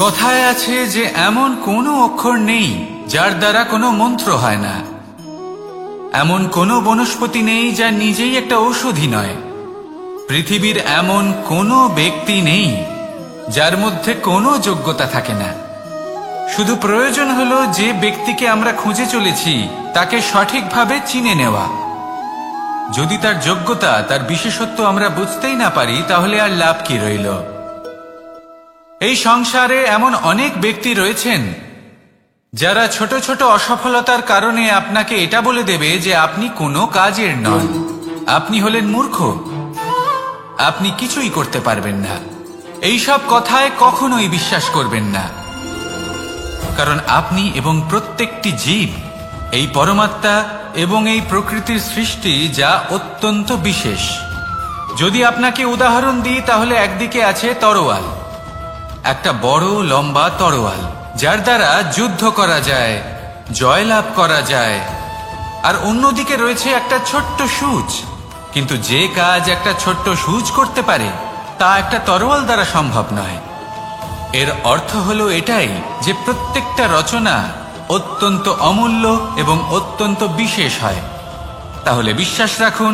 কথায় আছে যে এমন কোনো অক্ষর নেই যার দ্বারা কোনো মন্ত্র হয় না। এমন কোনো বনস্পতি নেই যা নিজেই একটা ঔষধি নয়। পৃথিবীর এমন কোনো ব্যক্তি নেই যার মধ্যে কোনো যোগ্যতা থাকে না। শুধু প্রয়োজন হলো যে ব্যক্তিকে আমরা খুঁজে চলেছি তাকে সঠিকভাবে চিনে নেওয়া। যদি তার যোগ্যতা, তার বিশেষত্ব আমরা বুঝতেই না পারি, তাহলে আর লাভ কি রইল? এই সংসারে এমন অনেক ব্যক্তি রয়েছেন যারা ছোট ছোট অসফলতার কারণে আপনাকে এটা বলে দেবে যে আপনি কোনো কাজের নন, আপনি হলেন মূর্খ, আপনি কিছুই করতে পারবেন না। এইসব কথায় কখনোই বিশ্বাস করবেন না, কারণ আপনি এবং প্রত্যেকটি জীব এই পরমাত্মা এবং এই প্রকৃতির সৃষ্টি, যা অত্যন্ত বিশেষ। যদি আপনাকে উদাহরণ দিই, তাহলে একদিকে আছে তরোয়াল, একটা বড় লম্বা তরোয়াল, যার দ্বারা যুদ্ধ করা যায়, জয়লাভ করা যায়। আর অন্যদিকে রয়েছে একটা ছোট্ট সূচ, কিন্তু যে কাজ একটা ছোট্ট সূচ করতে পারে তা একটা তরোয়াল দ্বারা সম্ভব নয়। এর অর্থ হলো এটাই যে প্রত্যেকটা রচনা অত্যন্ত অমূল্য এবং অত্যন্ত বিশেষ হয়। তাহলে বিশ্বাস রাখুন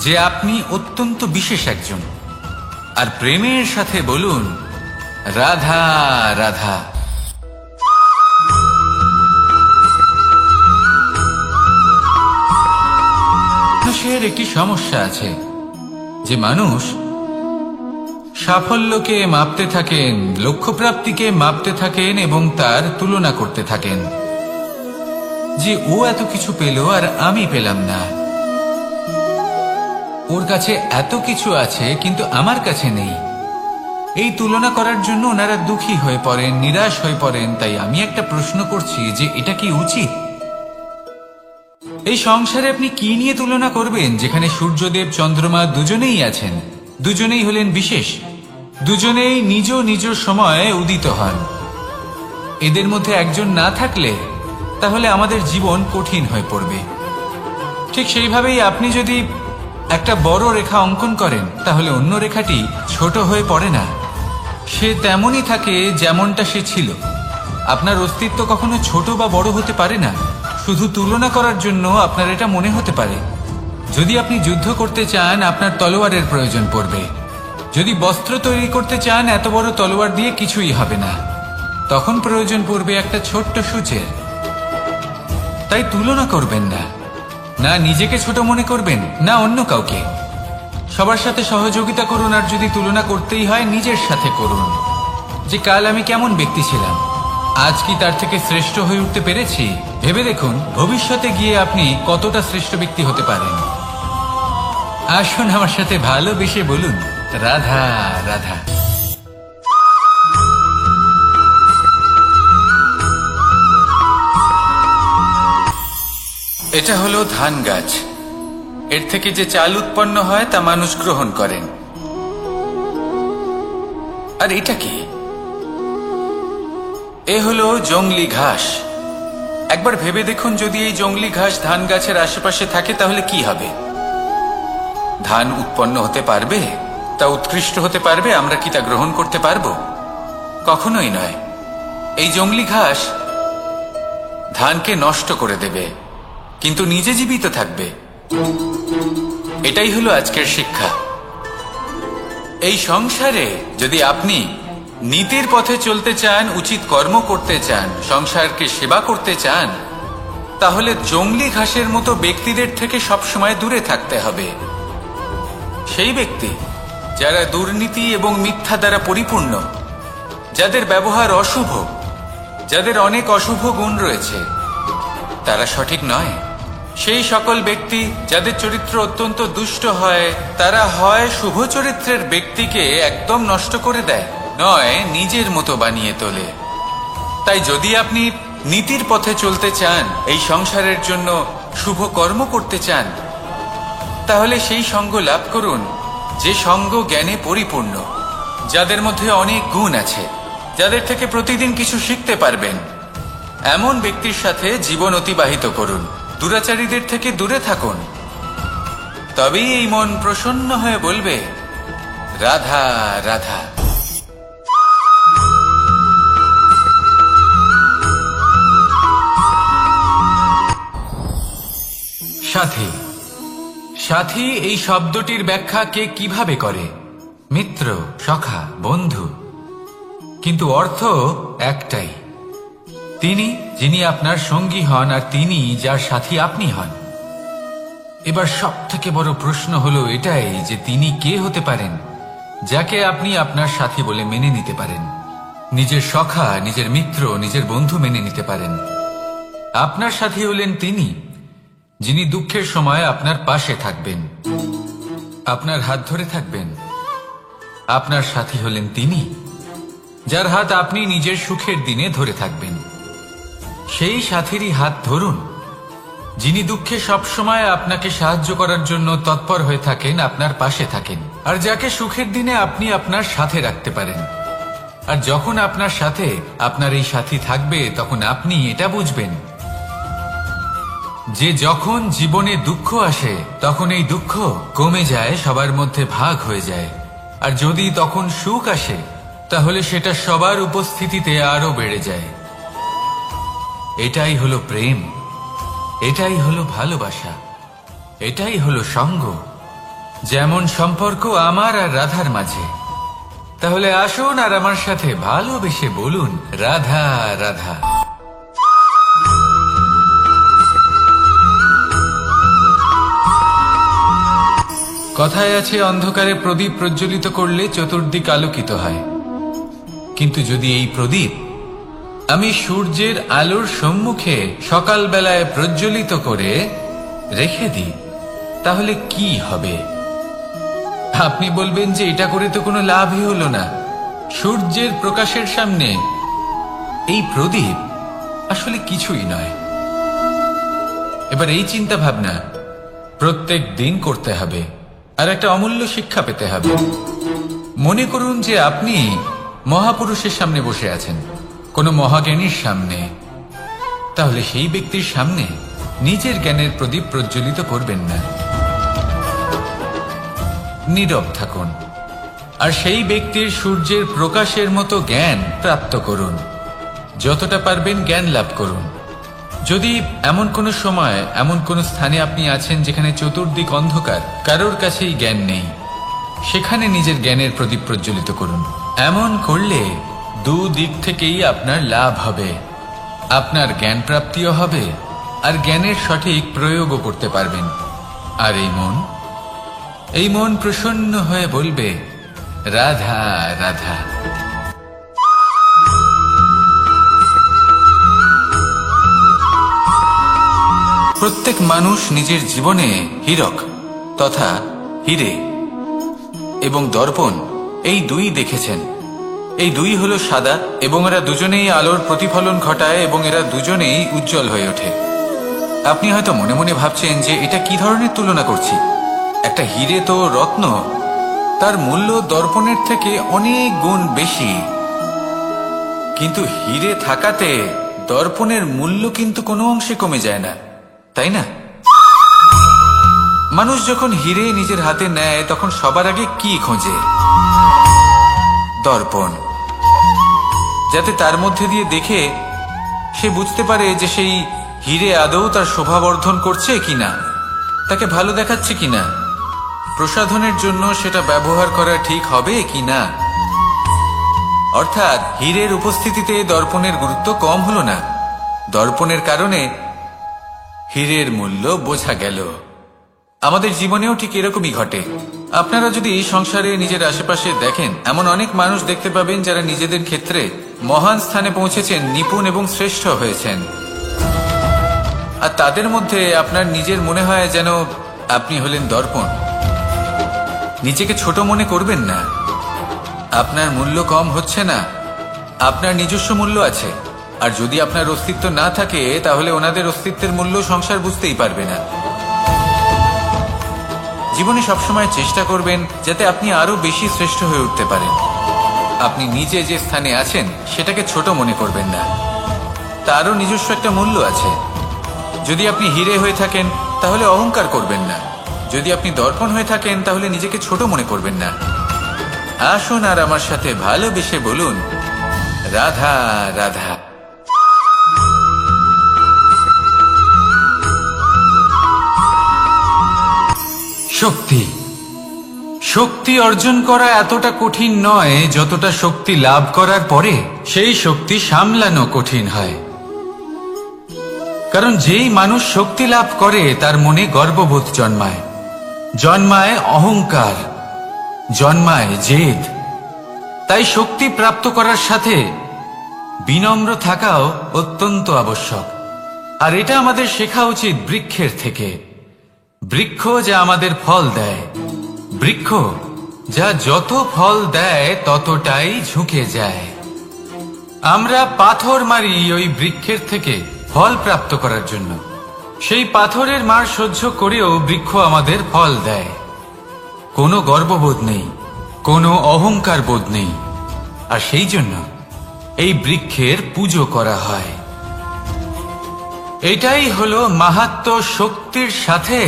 যে আপনি অত্যন্ত বিশেষ একজন, আর প্রেমের সাথে বলুন, রাধা রাধা। মানুষের একটি সমস্যা আছে যে মানুষ সাফল্যকে মাপতে থাকেন, লক্ষ্যপ্রাপ্তিকে মাপতে থাকেন এবং তার তুলনা করতে থাকেন যে ও এত কিছু পেল আর আমি পেলাম না, ওর কাছে এত কিছু আছে কিন্তু আমার কাছে নেই। এই তুলনা করার জন্য ওনারা দুঃখী হয়ে পড়েন, নিরাশ হয়ে পড়েন। তাই আমি একটা প্রশ্ন করছি যে এটা কি উচিত? এই সংসারে আপনি কি নিয়ে তুলনা করবেন, যেখানে সূর্যদেব চন্দ্রমা দুজনেই আছেন, দুজনেই হলেন বিশেষ, দুজনেই নিজ নিজ সময়ে উদিত হন। এদের মধ্যে একজন না থাকলে তাহলে আমাদের জীবন কঠিন হয়ে পড়বে। ঠিক সেইভাবেই আপনি যদি একটা বড় রেখা অঙ্কন করেন, তাহলে অন্য রেখাটি ছোট হয়ে পড়ে না, সে তেমনই থাকে যেমনটা সে ছিল। আপনার অস্তিত্ব কখনো ছোট বা বড় হতে পারে না। শুধু তুলনা করার জন্য আপনার এটা মনে হতে পারে। যদি আপনি যুদ্ধ করতে চান, আপনার তলোয়ারের প্রয়োজন পড়বে। যদি বস্ত্র তৈরি করতে চান, এত বড় তলোয়ার দিয়ে কিছুই হবে না, তখন প্রয়োজন পড়বে একটা ছোট্ট সূচের। তাই তুলনা করবেন না, না নিজেকে ছোট মনে করবেন, না অন্য কাউকে। সবার সাথে সহযোগিতা করুন, আর যদি তুলনা করতেই হয় নিজের সাথে করুন, যে কাল আমি কেমন ব্যক্তি ছিলাম, আজ কি তার থেকে শ্রেষ্ঠ হয়ে উঠতে পেরেছি? ভেবে দেখুন ভবিষ্যতে গিয়ে আপনি কতটা শ্রেষ্ঠ ব্যক্তি হতে পারেন। আসুন আমার সাথে ভালোবেসে বলুন, রাধা রাধা। এটা হলো ধান গাছ। এর থেকে যে চাল উৎপন্ন হয় তা মানুষ গ্রহণ করেন। আর এটা কি? এ হলো জংলি ঘাস। একবার ভেবে দেখুন, যদি এই জংলি ঘাস ধান গাছের আশেপাশে থাকে তাহলে কি হবে? ধান উৎপন্ন হতে পারবে? তা উৎকৃষ্ট হতে পারবে? আমরা কি তা গ্রহণ করতে পারবো? কখনোই নয়। এই জংলি ঘাস ধানকে নষ্ট করে দেবে, কিন্তু নিজে জীবিত থাকবে। এটাই হলো আজকের শিক্ষা। এই সংসারে যদি আপনি নীতির পথে চলতে চান, উচিত কর্ম করতে চান, সংসারকে সেবা করতে চান, তাহলে জংলি ঘাসের মতো ব্যক্তিদের থেকে সবসময় দূরে থাকতে হবে। সেই ব্যক্তি যারা দুর্নীতি এবং মিথ্যা দ্বারা পরিপূর্ণ, যাদের ব্যবহার অশুভ, যাদের অনেক অশুভ গুণ রয়েছে, তারা সঠিক নয়। সেই সকল ব্যক্তি যাদের চরিত্র অত্যন্ত দুষ্ট হয়, তারা হয় শুভ চরিত্রের ব্যক্তিকে একদম নষ্ট করে দেয়, নয় নিজের মতো বানিয়ে তোলে। তাই যদি আপনি নীতির পথে চলতে চান, এই সংসারের জন্য শুভ কর্ম করতে চান, তাহলে সেই সঙ্গ লাভ করুন যে সঙ্গ জ্ঞানে পরিপূর্ণ, যাদের মধ্যে অনেক গুণ আছে, যাদের থেকে প্রতিদিন কিছু শিখতে পারবেন। এমন ব্যক্তির সাথে জীবন অতিবাহিত করুন, দুরাচারীদের থেকে দূরে থাকুন। তবেই এই মন প্রসন্ন হয়ে বলবে, রাধা রাধা। সাথী। সাথী এই শব্দটির ব্যাখ্যা কে কিভাবে করে? মিত্র, সখা, বন্ধু। কিন্তু অর্থ একটাই, তিনি যিনি আপনার সঙ্গী হন আর তিনি যার সাথী আপনি হন। এবার সব থেকে বড় প্রশ্ন হলো এটাই যে তিনি কে হতে পারেন যাকে আপনি আপনার সাথী বলে মেনে নিতে পারেন, নিজের সখা, নিজের মিত্র, নিজের বন্ধু মেনে নিতে পারেন। আপনার সাথী হলেন তিনি যিনি দুঃখের সময় আপনার পাশে থাকবেন, আপনার হাত ধরে থাকবেন। আপনার সাথী হলেন তিনি যার হাত আপনি নিজের সুখের দিনে ধরে থাকবেন। সেই সাথীরই হাত ধরুন যিনি দুঃখে সবসময় আপনাকে সাহায্য করার জন্য তৎপর হয়ে থাকেন, আপনার পাশে থাকেন, আর যাকে সুখের দিনে আপনি আপনার সাথে রাখতে পারেন। আর যখন আপনার সাথে আপনার এই সাথী থাকবে, তখন আপনি এটা বুঝবেন যে যখন জীবনে দুঃখ আসে, তখন এই দুঃখ কমে যায়, সবার মধ্যে ভাগ হয়ে যায়। আর যদি তখন সুখ আসে, তাহলে সেটা সবার উপস্থিতিতে আরো বেড়ে যায়। এটাই হলো প্রেম, এটাই হলো ভালোবাসা, এটাই হলো সঙ্গ। যেমন সম্পর্ক আমার আর রাধার মাঝে। তাহলে আসুন আর আমার সাথে ভালোবেসে বলুন, রাধা রাধা। কথায় আছে, অন্ধকারে প্রদীপ প্রজ্বলিত করলে চতুর্দিক আলোকিত হয়। কিন্তু যদি এই প্রদীপ আমি সূর্যের আলোর সম্মুখে সকালবেলায় প্রজ্বলিত করে রেখে দিই, তাহলে কি হবে? আপনি বলবেন যে এটা করে তো কোনো লাভই হলো না। সূর্যের প্রকাশের সামনে এই প্রদীপ আসলে কিছুই নয়। এবার এই চিন্তা ভাবনা প্রত্যেক দিন করতে হবে, আর একটা অমূল্য শিক্ষা পেতে হবে। মনে করুন যে আপনি মহাপুরুষের সামনে বসে আছেন, কোনো মহাজ্ঞানীর সামনে। তাহলে সেই ব্যক্তির সামনে নিজের জ্ঞানের প্রদীপ প্রজ্বলিত করবেন না, নীরব থাকুন, আর সেই ব্যক্তির সূর্যের প্রকাশের মতো জ্ঞান প্রাপ্ত করুন। যতটা পারবেন জ্ঞান লাভ করুন। যদি এমন কোনো সময়, এমন কোনো স্থানে আপনি আছেন যেখানে চতুর্দিক অন্ধকার, কারোর কাছেই জ্ঞান নেই, সেখানে নিজের জ্ঞানের প্রদীপ প্রজ্বলিত করুন। এমন করলে দুদিক থেকেই আপনার লাভ হবে। আপনার জ্ঞান প্রাপ্তিও হবে, আর জ্ঞানের সঠিক প্রয়োগও করতে পারবেন। আর এই মন প্রসন্ন হয়ে বলবে, রাধা রাধা। প্রত্যেক মানুষ নিজের জীবনে হীরক তথা হীরে এবং দর্পণ, এই দুই দেখেছেন। এই দুই হলো সাদা, এবং এরা দুজনেই আলোর প্রতিফলন ঘটায়, এবং এরা দুজনেই উজ্জ্বল হয়ে ওঠে। আপনি হয়তো মনে মনে ভাবছেন যে এটা কি ধরনের তুলনা করছি। একটা হীরে তো রত্ন, তার মূল্য দর্পণের থেকে অনেক গুণ বেশি। কিন্তু হীরে থাকাতে দর্পণের মূল্য কিন্তু কোনো অংশে কমে যায় না, তাই না? মানুষ যখন হীরে নিজের হাতে নেয়, তখন সবার আগে কি খোঁজে? দর্পণ, যাতে তার মধ্যে দিয়ে দেখে সে বুঝতে পারে যে সেই হীরে আদৌ তার শোভাবর্ধন করছে কিনা, তাকে ভালো দেখাচ্ছে কিনা, প্রসাধনের জন্য সেটা ব্যবহার করা ঠিক হবে কিনা। অর্থাৎ হীরের উপস্থিতিতে দর্পণের গুরুত্ব কম হলো না, দর্পণের কারণে হীরের মূল্য বোঝা গেল। আমাদের জীবনেও ঠিক এরকমই ঘটে। আপনারা যদি এই সংসারে নিজের আশেপাশে দেখেন, এমন অনেক মানুষ দেখতে পাবেন যারা নিজেদের ক্ষেত্রে মহান স্থানে পৌঁছেছেন, নিপুণ এবং শ্রেষ্ঠ হয়েছেন। আর তাদের মধ্যে আপনার নিজের মনে হয় যেন আপনি হলেন দর্পণ। নিজেকে ছোট মনে করবেন না। আপনার মূল্য কম হচ্ছে না, আপনার নিজস্ব মূল্য আছে। আর যদি আপনার অস্তিত্ব না থাকে, তাহলে ওনাদের অস্তিত্বের মূল্য সংসার বুঝতেই পারবে না। জীবনে সবসময় চেষ্টা করবেন যাতে আপনি আরো বেশি শ্রেষ্ঠ হয়ে উঠতে পারেন। আপনি নিজে যে স্থানে আছেন সেটাকে ছোট মনে করবেন না, তারও নিজস্ব একটা মূল্য আছে। যদি আপনি হিরে হয়ে থাকেন তাহলে অহংকার করবেন না, যদি আপনি দর্পণ হয়ে থাকেন তাহলে নিজেকে ছোট মনে করবেন না। আসুন আর আমার সাথে ভালোবেসে বলুন, রাধা রাধা। শক্তি শক্তি অর্জন করা এতটা কঠিন নয় যতটা শক্তি লাভ করার পরে সেই শক্তি সামলানো কঠিন হয়। কারণ যেই মানুষ শক্তি লাভ করে তার মনে গর্ববোধ জন্মায়, জন্মায় অহংকার, জন্মায় জেদ। তাই শক্তি প্রাপ্ত করার সাথে বিনম্র থাকাও অত্যন্ত আবশ্যক। আর এটা আমাদের শেখা উচিত বৃক্ষের থেকে। বৃক্ষ যা আমাদের ফল দেয়, বৃক্ষ যা যত ফল দেয় ততটাই ঝুঁকে যায়। আমরা পাথর মারি ওই বৃক্ষের থেকে ফল প্রাপ্ত করার জন্য। সেই পাথরের মার সহ্য করেও বৃক্ষ আমাদের ফল দেয়। কোনো গর্ববোধ নেই, কোনো অহংকার বোধ নেই। আর সেই জন্য এই বৃক্ষের পুজো করা হয়। এটাই হলো মাহাত্ম্য শক্তির সাথে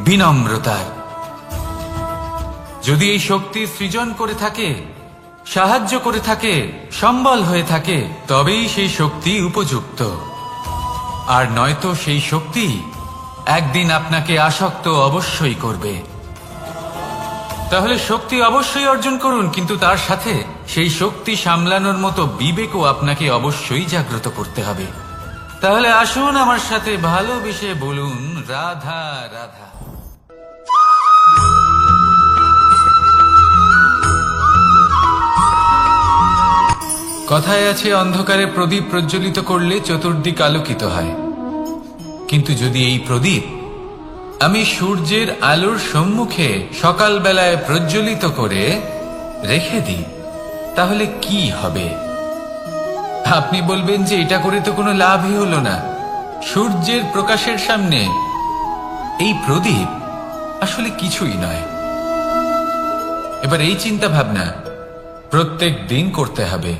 বিনম্রতার। যদি এই শক্তি সৃজন করে থাকে, সাহায্য করে থাকে, সম্বল হয়ে থাকে, তবেই সেই শক্তি উপযুক্ত। আর নয়তো সেই শক্তি একদিন আপনাকে আসক্ত অবশ্যই করবে। তাহলে শক্তি অবশ্যই অর্জন করুন, কিন্তু তার সাথে সেই শক্তি সামলানোর মতো বিবেকও আপনাকে অবশ্যই জাগ্রত করতে হবে। তাহলে আসুন আমার সাথে ভালোবেসে বলুন, রাধা রাধা। কথায় আছে, অন্ধকারে প্রদীপ প্রজ্বলিত করলে চতুর্দিক আলোকিত হয়। কিন্তু যদি এই প্রদীপ আমি সূর্যের আলোর সম্মুখে সকালবেলায় প্রজ্বলিত করে রেখে দিই, তাহলে কি হবে? আপনি বলবেন যে এটা করে তো কোনো লাভই হলো না। সূর্যের প্রকাশের সামনে এই প্রদীপ আসলে কিছুই নয়। এবার এই চিন্তা ভাবনা প্রত্যেক দিন করতে হবে,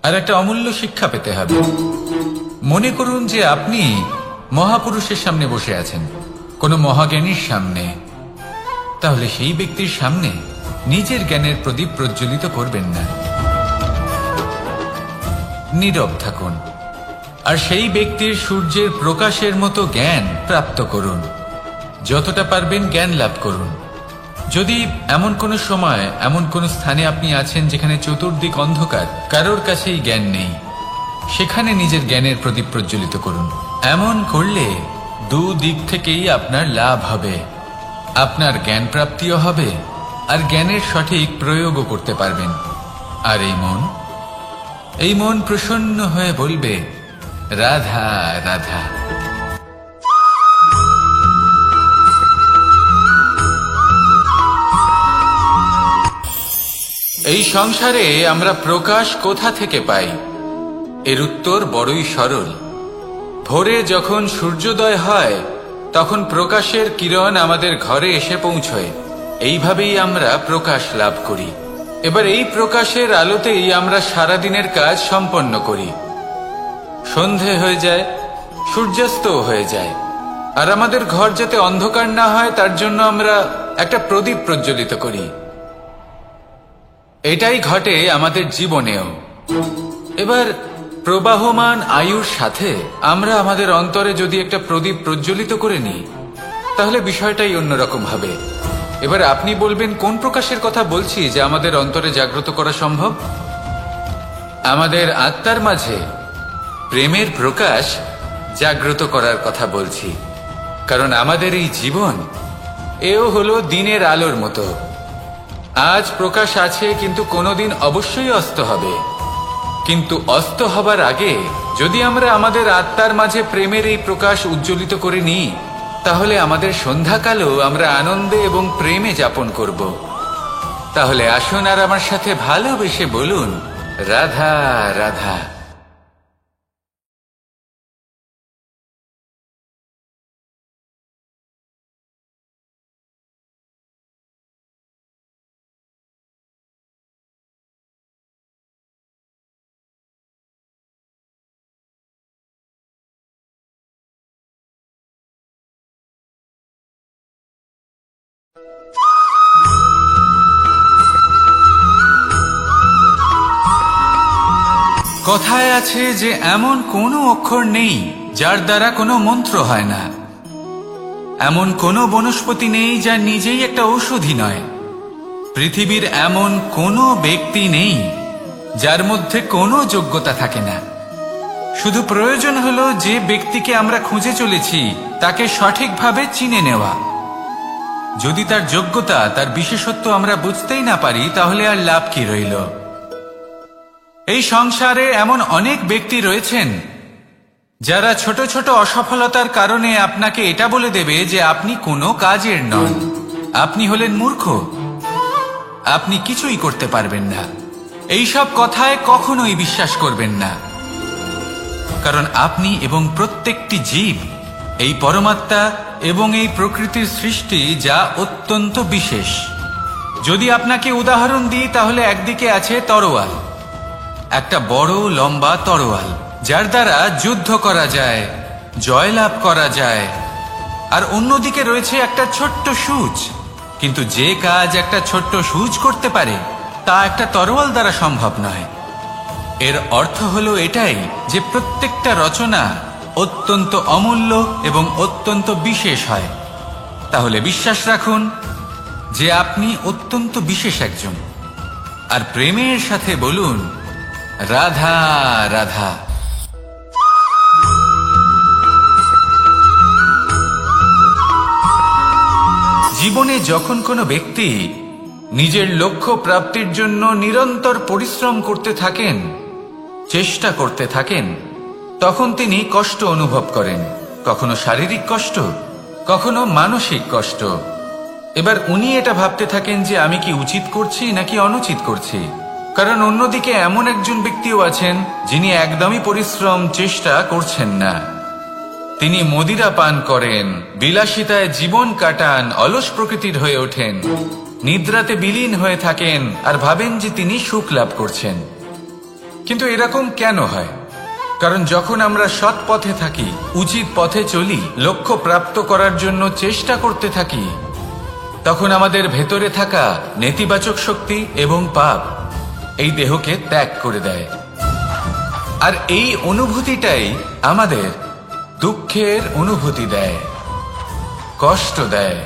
আর একটা অমূল্য শিক্ষা পেতে হবে। মনে করুন যে আপনি মহাপুরুষের সামনে বসে আছেন, কোনো মহাজ্ঞানীর সামনে। তাহলে সেই ব্যক্তির সামনে নিজের জ্ঞানের প্রদীপ প্রজ্বলিত করবেন না, নীরব থাকুন। আর সেই ব্যক্তির সূর্যের প্রকাশের মতো জ্ঞান প্রাপ্ত করুন। যতটা পারবেন জ্ঞান লাভ করুন। যদি এমন কোনো সময়, এমন কোনো স্থানে আপনি আছেন যেখানে চতুর্দিক অন্ধকার, কারোর কাছেই জ্ঞান নেই, সেখানে নিজের জ্ঞানের প্রদীপ প্রজ্বলিত করুন। এমন করলে দুদিক থেকেই আপনার লাভ হবে। আপনার জ্ঞান প্রাপ্তিও হবে, আর জ্ঞানের সঠিক প্রয়োগও করতে পারবেন। আর এই মন প্রসন্ন হয়ে বলবে, রাধা রাধা। এই সংসারে আমরা প্রকাশ কোথা থেকে পাই? এর উত্তর বড়ই সরল। ভোরে যখন সূর্যোদয় হয় তখন প্রকাশের কিরণ আমাদের ঘরে এসে পৌঁছয়। এইভাবেই আমরা প্রকাশ লাভ করি। এবার এই প্রকাশের আলোতেই আমরা সারাদিনের কাজ সম্পন্ন করি। সন্ধে হয়ে যায়, সূর্যাস্তও হয়ে যায়। আর আমাদের ঘর যাতে অন্ধকার না হয় তার জন্য আমরা একটা প্রদীপ প্রজ্বলিত করি। এটাই ঘটে আমাদের জীবনেও। এবার প্রবাহমান আয়ুর সাথে আমরা আমাদের অন্তরে যদি একটা প্রদীপ প্রজ্বলিত করে নিই, তাহলে বিষয়টাই অন্যরকম হবে। এবার আপনি বলবেন, কোন প্রকাশের কথা বলছি যে আমাদের অন্তরে জাগ্রত করা সম্ভব? আমাদের আত্মার মাঝে প্রেমের প্রকাশ জাগ্রত করার কথা বলছি। কারণ আমাদের এই জীবন, এও হলো দিনের আলোর মতো। আজ প্রকাশ আছে, কিন্তু কোনোদিন অবশ্যই অস্ত হবে। কিন্তু অস্ত হবার আগে যদি আমরা আমাদের আত্মার মাঝে প্রেমের এই প্রকাশ উজ্জ্বলিত করে নিই, তাহলে আমাদের সন্ধ্যাকালও আমরা আনন্দে এবং প্রেমে যাপন করব। তাহলে আসুন আর আমার সাথে ভালোবেসে বলুন, রাধা রাধা। কথায় আছে যে এমন কোনো অক্ষর নেই যার দ্বারা কোনো মন্ত্র হয় না। এমন কোনো বনস্পতি নেই যা নিজেই একটা ঔষধি নয়। পৃথিবীর এমন কোনো ব্যক্তি নেই যার মধ্যে কোনো যোগ্যতা থাকে না। শুধু প্রয়োজন হলো যে ব্যক্তিকে আমরা খুঁজে চলেছি তাকে সঠিকভাবে চিনে নেওয়া। যদি তার যোগ্যতা, তার বিশেষত্ব আমরা বুঝতেই না পারি, তাহলে আর লাভ কি রইল? এই সংসারে এমন অনেক ব্যক্তি রয়েছেন যারা ছোট ছোট অসফলতার কারণে আপনাকে এটা বলে দেবে যে আপনি কোনো কাজের নন, আপনি হলেন মূর্খ, আপনি কিছুই করতে পারবেন না। এইসব কথায় কখনোই বিশ্বাস করবেন না, কারণ আপনি এবং প্রত্যেকটি জীব এই পরমাত্মা এবং এই প্রকৃতির সৃষ্টি, যা অত্যন্ত বিশেষ। যদি আপনাকে উদাহরণ দিই, তাহলে একদিকে আছে তরোয়াল, একটা বড় লম্বা তরোয়াল যার দ্বারা যুদ্ধ করা যায়, জয়লাভ করা যায়। আর অন্যদিকে রয়েছে একটা ছোট্ট সূচ, কিন্তু যে কাজ একটা ছোট্ট সূচ করতে পারে তা একটা তরোয়াল দ্বারা সম্ভব নয়। এর অর্থ হলো এটাই যে প্রত্যেকটা রচনা অত্যন্ত অমূল্য এবং অত্যন্ত বিশেষ হয়। তাহলে বিশ্বাস রাখুন যে আপনি অত্যন্ত বিশেষ একজন, আর প্রেমের সাথে বলুন, রাধা রাধা। জীবনে যখন কোনো ব্যক্তি নিজের লক্ষ্য প্রাপ্তির জন্য নিরন্তর পরিশ্রম করতে থাকেন, চেষ্টা করতে থাকেন, তখন তিনি কষ্ট অনুভব করেন, কখনো শারীরিক কষ্ট, কখনো মানসিক কষ্ট। এবার উনি এটা ভাবতে থাকেন যে আমি কি উচিত করছি নাকি অনুচিত করছি। কারণ অন্যদিকে এমন একজন ব্যক্তিও আছেন যিনি একদমই পরিশ্রম, চেষ্টা করছেন না। তিনি মদিরা পান করেন, বিলাসিতায় জীবন কাটান, অলস প্রকৃতির হয়ে ওঠেন, নিদ্রাতে বিলীন হয়ে থাকেন আর ভাবেন যে তিনি সুখ লাভ করছেন। কিন্তু এরকম কেন হয়? কারণ যখন আমরা সৎ পথে থাকি, উচিত পথে চলি, লক্ষ্য প্রাপ্ত করার জন্য চেষ্টা করতে থাকি, তখন আমাদের ভেতরে থাকা নেতিবাচক শক্তি এবং পাপ এই দেহকে ত্যাগ করে দেয়। আর এই অনুভূতিটাই আমাদের দুঃখের অনুভূতি দেয়, কষ্ট দেয়।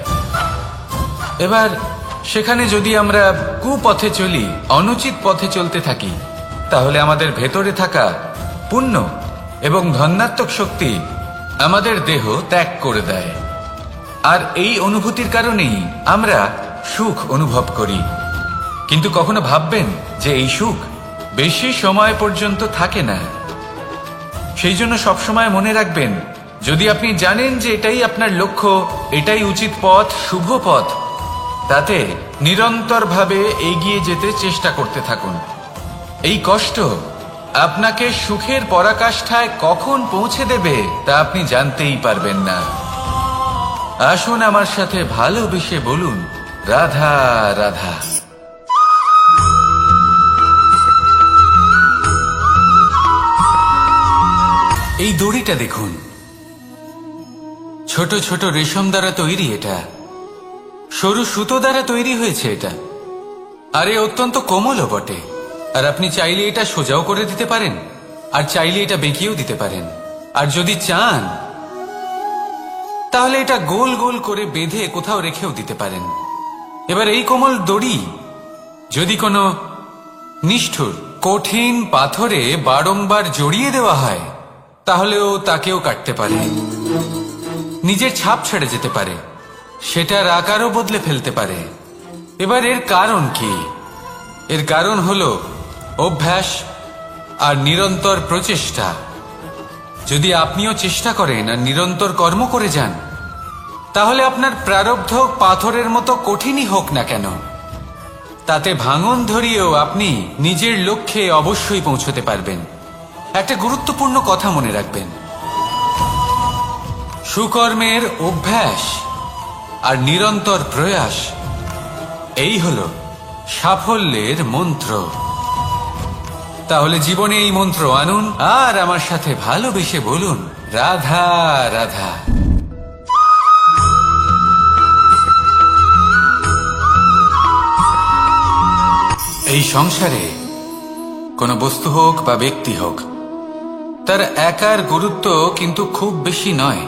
এবার সেখানে যদি আমরা কুপথে চলি, অনুচিত পথে চলতে থাকি, তাহলে আমাদের ভেতরে থাকা পুণ্য এবং ধনাত্মক শক্তি আমাদের দেহ ত্যাগ করে দেয়। আর এই অনুভূতির কারণেই আমরা সুখ অনুভব করি। কিন্তু কখনো ভাববেন যে এই সুখ বেশি সময় পর্যন্ত থাকে না। সেই জন্য সবসময় মনে রাখবেন, যদি আপনি জানেন যে এটাই আপনার লক্ষ্য, এটাই উচিত পথ, শুভ পথ, তাতে নিরন্তরভাবে এগিয়ে যেতে চেষ্টা করতে থাকুন। এই কষ্ট আপনাকে সুখের পরাকাষ্ঠায় কখন পৌঁছে দেবে তা আপনি জানতেই পারবেন না। আসুন আমার সাথে ভালোবেসে বলুন, রাধা রাধা। এই দড়িটা দেখুন, ছোট ছোট রেশম দ্বারা তৈরি, এটা সরু সুতো দ্বারা তৈরি হয়েছে এটা, আর এ অত্যন্ত কোমলও বটে। আর আপনি চাইলে এটা সোজাও করে দিতে পারেন, আর চাইলে এটা বেঁকিয়েও দিতে পারেন, আর যদি চান তাহলে এটা গোল গোল করে বেঁধে কোথাও রেখেও দিতে পারেন। এবার এই কোমল দড়ি যদি কোনো নিষ্ঠুর কঠিন পাথরে বারংবার জড়িয়ে দেওয়া হয়, তাহলেও তাকেও কাটতে পারে, নিজের ছাপ ছেড়ে যেতে পারে, সেটার আকারও বদলে ফেলতে পারে। এবার এর কারণ কি? এর কারণ হলো অভ্যাস আর নিরন্তর প্রচেষ্টা। যদি আপনিও চেষ্টা করেন আর নিরন্তর কর্ম করে যান, তাহলে আপনার প্রারব্ধ পাথরের মতো কঠিনই হোক না কেন, তাতে ভাঙন ধরিয়েও আপনি নিজের লক্ষ্যে অবশ্যই পৌঁছতে পারবেন। একটা গুরুত্বপূর্ণ কথা মনে রাখবেন, সুকর্মের অভ্যাস আর নিরন্তর প্রয়াস, এই হলো সাফল্যের মন্ত্র। তাহলে জীবনে এই মন্ত্র আনুন আর আমার সাথে ভালোবেসে বলুন, রাধা রাধা। এই সংসারে কোনো বস্তু হোক বা ব্যক্তি হোক, তার একার গুরুত্ব কিন্তু খুব বেশি নয়।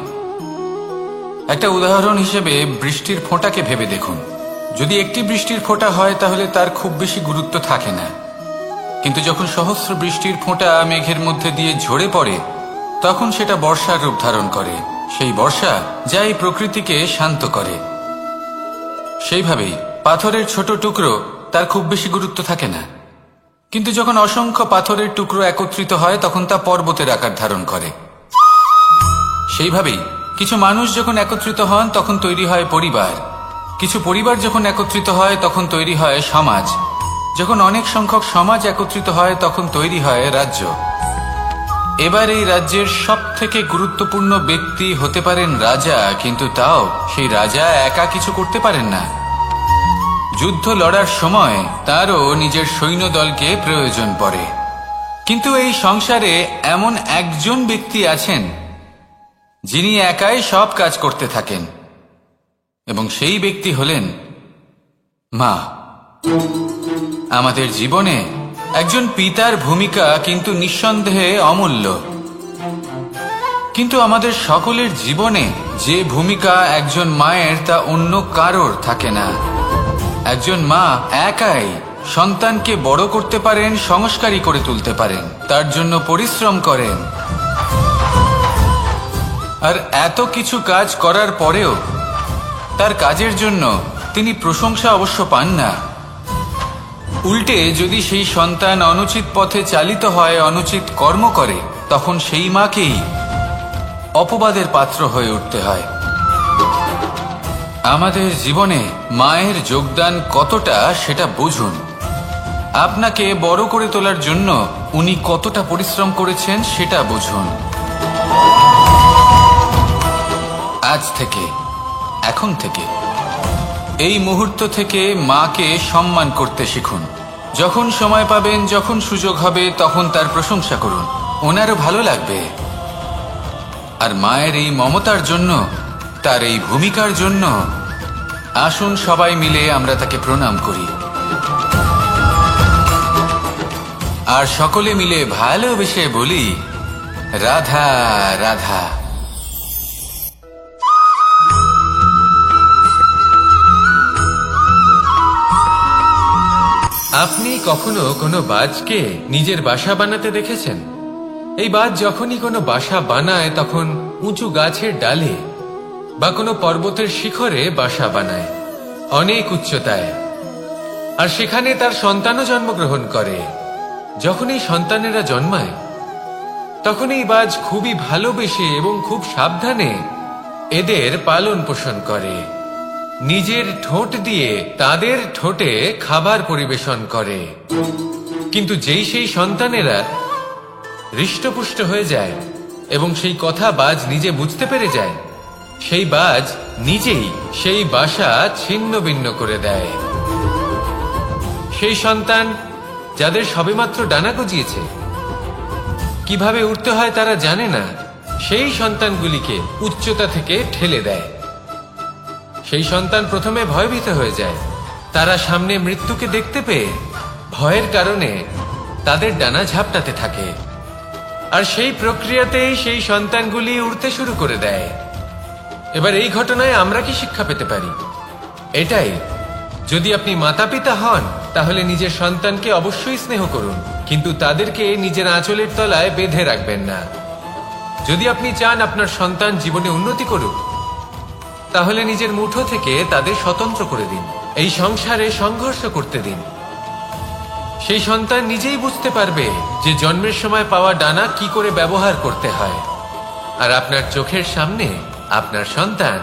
একটা উদাহরণ হিসেবে বৃষ্টির ফোঁটাকে ভেবে দেখুন। যদি একটি বৃষ্টির ফোঁটা হয় তাহলে তার খুব বেশি গুরুত্ব থাকে না, কিন্তু যখন সহস্র বৃষ্টির ফোঁটা মেঘের মধ্যে দিয়ে ঝরে পড়ে, তখন সেটা বর্ষার রূপ ধারণ করে। সেই বর্ষা যা এই প্রকৃতিকে শান্ত করে। সেইভাবেই পাথরের ছোট টুকরো, তার খুব বেশি গুরুত্ব থাকে না, কিন্তু যখন অসংখ্য পাথরের টুকরো একত্রিত হয় তখন তা পর্বতের আকার ধারণ করে। সেইভাবেই কিছু মানুষ যখন একত্রিত হন তখন তৈরি হয় পরিবার, কিছু পরিবার যখন একত্রিত হয় তখন তৈরি হয় সমাজ, যখন অনেক সংখ্যক সমাজ একত্রিত হয় তখন তৈরি হয় রাজ্য। এবার এই রাজ্যের সব থেকে গুরুত্বপূর্ণ ব্যক্তি হতে পারেন রাজা, কিন্তু তাও সেই রাজা একা কিছু করতে পারেন না। যুদ্ধ লড়ার সময় তারও নিজের সৈন্যদলকে প্রয়োজন পড়ে। কিন্তু এই সংসারে এমন একজন ব্যক্তি আছেন যিনি একাই সব কাজ করতে থাকেন, এবং সেই ব্যক্তি হলেন মা। আমাদের জীবনে একজন পিতার ভূমিকা কিন্তু নিঃসন্দেহে অমূল্য, কিন্তু আমাদের সকলের জীবনে যে ভূমিকা একজন মায়ের তা অন্য কারোর থাকে না। একজন মা একাই সন্তানকে বড় করতে পারেন, সংস্কারী করে তুলতে পারেন, তার জন্য পরিশ্রম করেন। আর এত কিছু কাজ করার পরেও তার কাজের জন্য তিনি প্রশংসা অবশ্য পান না। উল্টে যদি সেই সন্তান অনুচিত পথে চালিত হয়, অনুচিত কর্ম করে, তখন সেই মাকেই অপবাদের পাত্র হয়ে উঠতে হয়। আমাদের জীবনে মায়ের যোগদান কতটা সেটা বুঝুন। আপনাকে বড় করে তোলার জন্য উনি কতটা পরিশ্রম করেছেন সেটা বুঝুন। আজ থেকে, এখন থেকে, এই মুহূর্ত থেকে মাকে সম্মান করতে শিখুন। যখন সময় পাবেন, যখন সুযোগ হবে, তখন তার প্রশংসা করুন, ওনারও ভালো লাগবে। আর মায়ের এই মমতার জন্য, তার এই ভূমিকার জন্য আসুন সবাই মিলে আমরা তাকে প্রণাম করি, আর সকলে মিলে ভালোবেসে বলি, রাধা রাধা। আপনি কখনো কোনো বাজকে নিজের বাসা বানাতে দেখেছেন? এই বাজ যখনই কোনো বাসা বানায় তখন উঁচু গাছের ডালে বা কোনো পর্বতের শিখরে বাসা বানায়, অনেক উচ্চতায়, আর সেখানে তার সন্তানও জন্মগ্রহণ করে। যখন এই সন্তানেরা জন্মায় তখন এই বাজ খুবই ভালোবেসে এবং খুব সাবধানে এদের পালন পোষণ করে। নিজের ঠোঁট দিয়ে তাদের ঠোঁটে খাবার পরিবেশন করে। কিন্তু যেই সেই সন্তানেরা হৃষ্টপুষ্ট হয়ে যায় এবং সেই কথা বাজ নিজে বুঝতে পেরে যায়, সেই বাজ নিজেই সেই বাসা ছিন্ন ভিন্ন করে দেয়। সেই সন্তান যাদের সবেমাত্র ডানা গজিয়েছে, কিভাবে উঠতে হয় তারা জানে না, সেই সন্তানগুলিকে উচ্চতা থেকে ঠেলে দেয়। সেই সন্তান প্রথমে ভয়ভীত হয়ে যায়। তারা সামনে মৃত্যুকে দেখতে পেয়ে ভয়ের কারণে তাদের ডানা ঝাপটাতে থাকে, আর সেই প্রক্রিয়াতেই সেই সন্তানগুলি উড়তে শুরু করে দেয়। এবার এই ঘটনায় আমরা কি শিক্ষা পেতে পারি? এটাই, যদি আপনি মাতা পিতা হন তাহলে নিজের সন্তানকে অবশ্যই স্নেহ করুন, কিন্তু তাদেরকে নিজের আঁচলের তলায় বেঁধে রাখবেন না। যদি আপনি চান আপনার সন্তান জীবনে উন্নতি করুক, তাহলে নিজের মুঠো থেকে তাদের স্বতন্ত্র করে দিন। এই সংসারে সংঘর্ষ করতে দিন। সেই সন্তান নিজেই বুঝতে পারবে যে জন্মের সময় পাওয়া ডানা কি করে ব্যবহার করতে হয়। আর আপনার চোখের সামনে আপনার সন্তান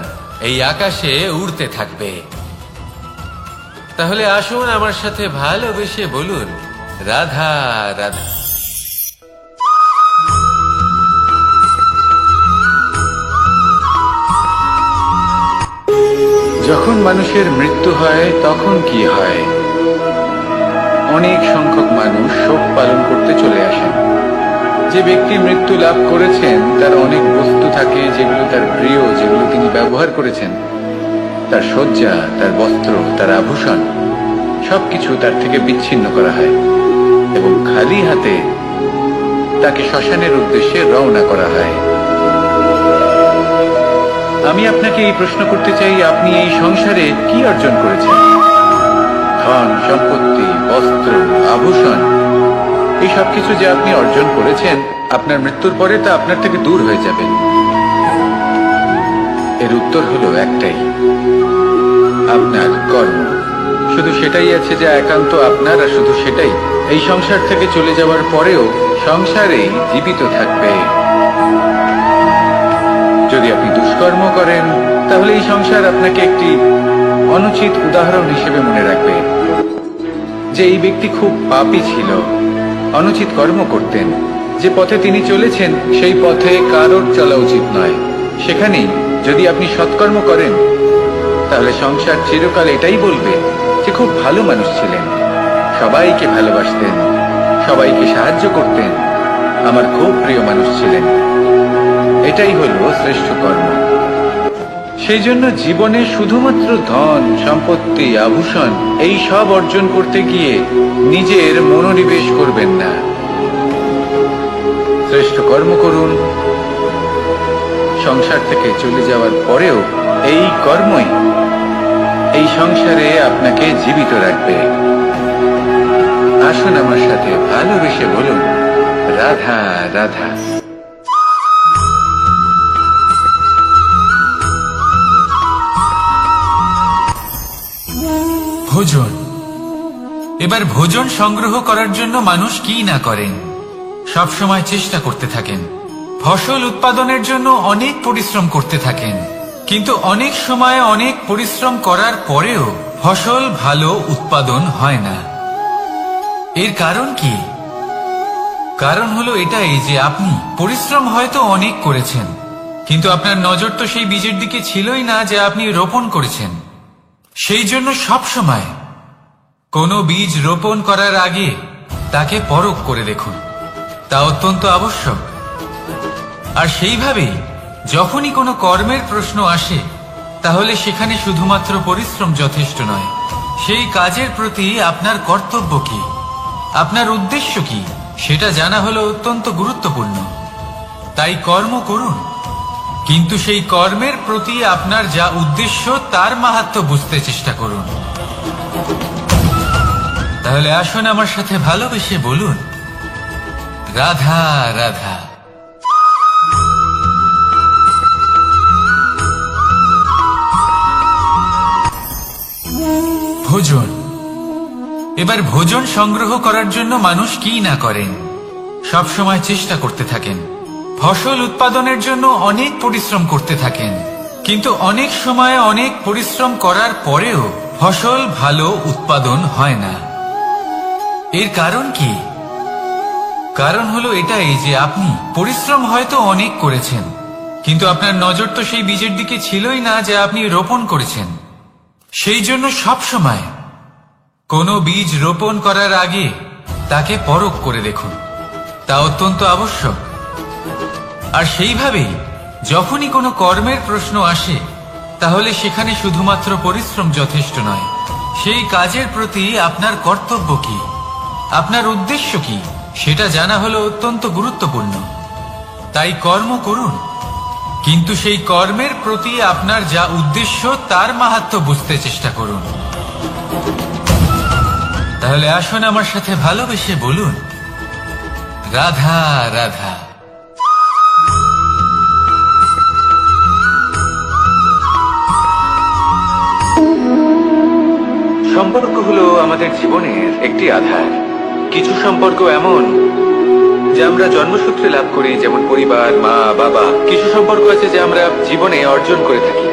এই আকাশে উড়তে থাকবে। তাহলে আসুন আমার সাথে ভালোবেসে বলুন, রাধা রাধা। যখন মানুষের মৃত্যু হয় তখন কি হয়? অনেক সংখ্যক মানুষ শোক পালন করতে চলে আসেন। যে ব্যক্তি মৃত্যু লাভ করেছেন তার অনেক বস্তু থাকে যেগুলো তার প্রিয়, যেগুলো তিনি ব্যবহার করেছেন। তার শয্যা, তার বস্ত্র, তার আভূষণ সবকিছু তার থেকে বিচ্ছিন্ন করা হয় এবং খালি হাতে তাকে শ্মশানের উদ্দেশ্যে রওনা করা হয়। আমি আপনাকে এই প্রশ্ন করতে চাই, আপনি এই সংসারে কি অর্জন করেছেন? ধন সম্পত্তি, বস্ত্র, আভূষণ, এই সবকিছু যে আপনি অর্জন করেছেন, আপনার মৃত্যুর পরে তা আপনার থেকে দূর হয়ে যাবে। এর উত্তর হলো একটাই, আপনার কর্ম। শুধু সেটাই আছে যা একান্ত আপনার, আর শুধু সেটাই এই সংসার থেকে চলে যাওয়ার পরেও সংসারেই জীবিত থাকবে। যদি আপনি দুষ্কর্ম করেন তাহলে এই সংসার আপনাকে একটি অনুচিত উদাহরণ হিসেবে মনে রাখবে যে এই ব্যক্তি খুব পাপী ছিল, অনুচিত কর্ম করতেন। যে পথে তিনি চলেছেন সেই পথে কারোর চলা উচিত নয়। সেখানেই যদি আপনি সৎকর্ম করেন তাহলে সংসার চিরকাল এটাই বলবে যে খুব ভালো মানুষ ছিলেন, সবাইকে ভালোবাসতেন, সবাইকে সাহায্য করতেন, আমার খুব প্রিয় মানুষ ছিলেন। এটাই হলো শ্রেষ্ঠ কর্ম। সেই জন্য জীবনে শুধুমাত্র ধন সম্পত্তি, আভূষণ এই সব অর্জন করতে গিয়ে নিজের মনোনিবেশ করবেন না। শ্রেষ্ঠ কর্ম করুন। সংসার থেকে চলে যাওয়ার পরেও এই কর্মই এই সংসারে আপনাকে জীবিত রাখবে। আসুন আমার সাথে ভালোবেসে বলুন, রাধা রাধা। ভোজন। এবার ভোজন সংগ্রহ করার জন্য মানুষ কি না করেন, সব সময় চেষ্টা করতে থাকেন। ফসল উৎপাদনের জন্য অনেক পরিশ্রম করতে থাকেন, কিন্তু অনেক সময় অনেক পরিশ্রম করার পরেও ফসল ভালো উৎপাদন হয় না। এর কারণ কি? কারণ হলো এটাই যে আপনি পরিশ্রম হয়তো অনেক করেছেন, কিন্তু আপনার নজর তো সেই বীজের দিকে ছিলই না যে আপনি রোপণ করেছেন। সেই জন্য সব সময় কোনো বীজ রোপণ করার আগে তাকে পরখ করে দেখুন, তা অত্যন্ত আবশ্যক। আর সেইভাবেই যখনই কোনো কর্মের প্রশ্ন আসে তাহলে সেখানে শুধুমাত্র পরিশ্রম যথেষ্ট নয়। সেই কাজের প্রতি আপনার কর্তব্য কি, আপনার উদ্দেশ্য কি, সেটা জানা হলো অত্যন্ত গুরুত্বপূর্ণ। তাই কর্ম করুন, কিন্তু সেই কর্মের প্রতি আপনার যা উদ্দেশ্য তার মাহাত্ম্য বুঝতে চেষ্টা করুন। তাহলে আসুন আমার সাথে ভালোবেসে বলুন, রাধা রাধা। ভোজন। এবার ভোজন সংগ্রহ করার জন্য মানুষ কি না করেন, সব সময় চেষ্টা করতে থাকেন। ফসল উৎপাদনের জন্য অনেক পরিশ্রম করতে থাকেন, কিন্তু অনেক সময় অনেক পরিশ্রম করার পরেও ফসল ভালো উৎপাদন হয় না। এর কারণ কি? কারণ হলো এটাই যে আপনি পরিশ্রম হয়তো অনেক করেছেন, কিন্তু আপনার নজর তো সেই বীজের দিকে ছিলই না যে আপনি রোপণ করেছেন। সেই জন্য সব সময় কোনো বীজ রোপণ করার আগে তাকে পরখ করে দেখুন, তা অত্যন্ত আবশ্যক। আর সেইভাবেই যখনই কোনো কর্মের প্রশ্ন আসে তাহলে সেখানে শুধুমাত্র পরিশ্রম যথেষ্ট নয়। সেই কাজের প্রতি আপনার কর্তব্য কি, আপনার উদ্দেশ্য কি, সেটা জানা হলো অত্যন্ত গুরুত্বপূর্ণ। তাই কর্ম করুন, কিন্তু সেই কর্মের প্রতি আপনার যা উদ্দেশ্য তার মাহাত্ম্য বুঝতে চেষ্টা করুন। তাহলে আসুন আমার সাথে ভালোবেসে বলুন, রাধা রাধা। সম্পর্ক হলো আমাদের জীবনের একটি আধার। কিছু সম্পর্ক এমন যে আমরা জন্মসূত্রে লাভ করি, যেমন পরিবার, মা, বাবা। কিছু সম্পর্ক আছে যে আমরা জীবনে অর্জন করে থাকি,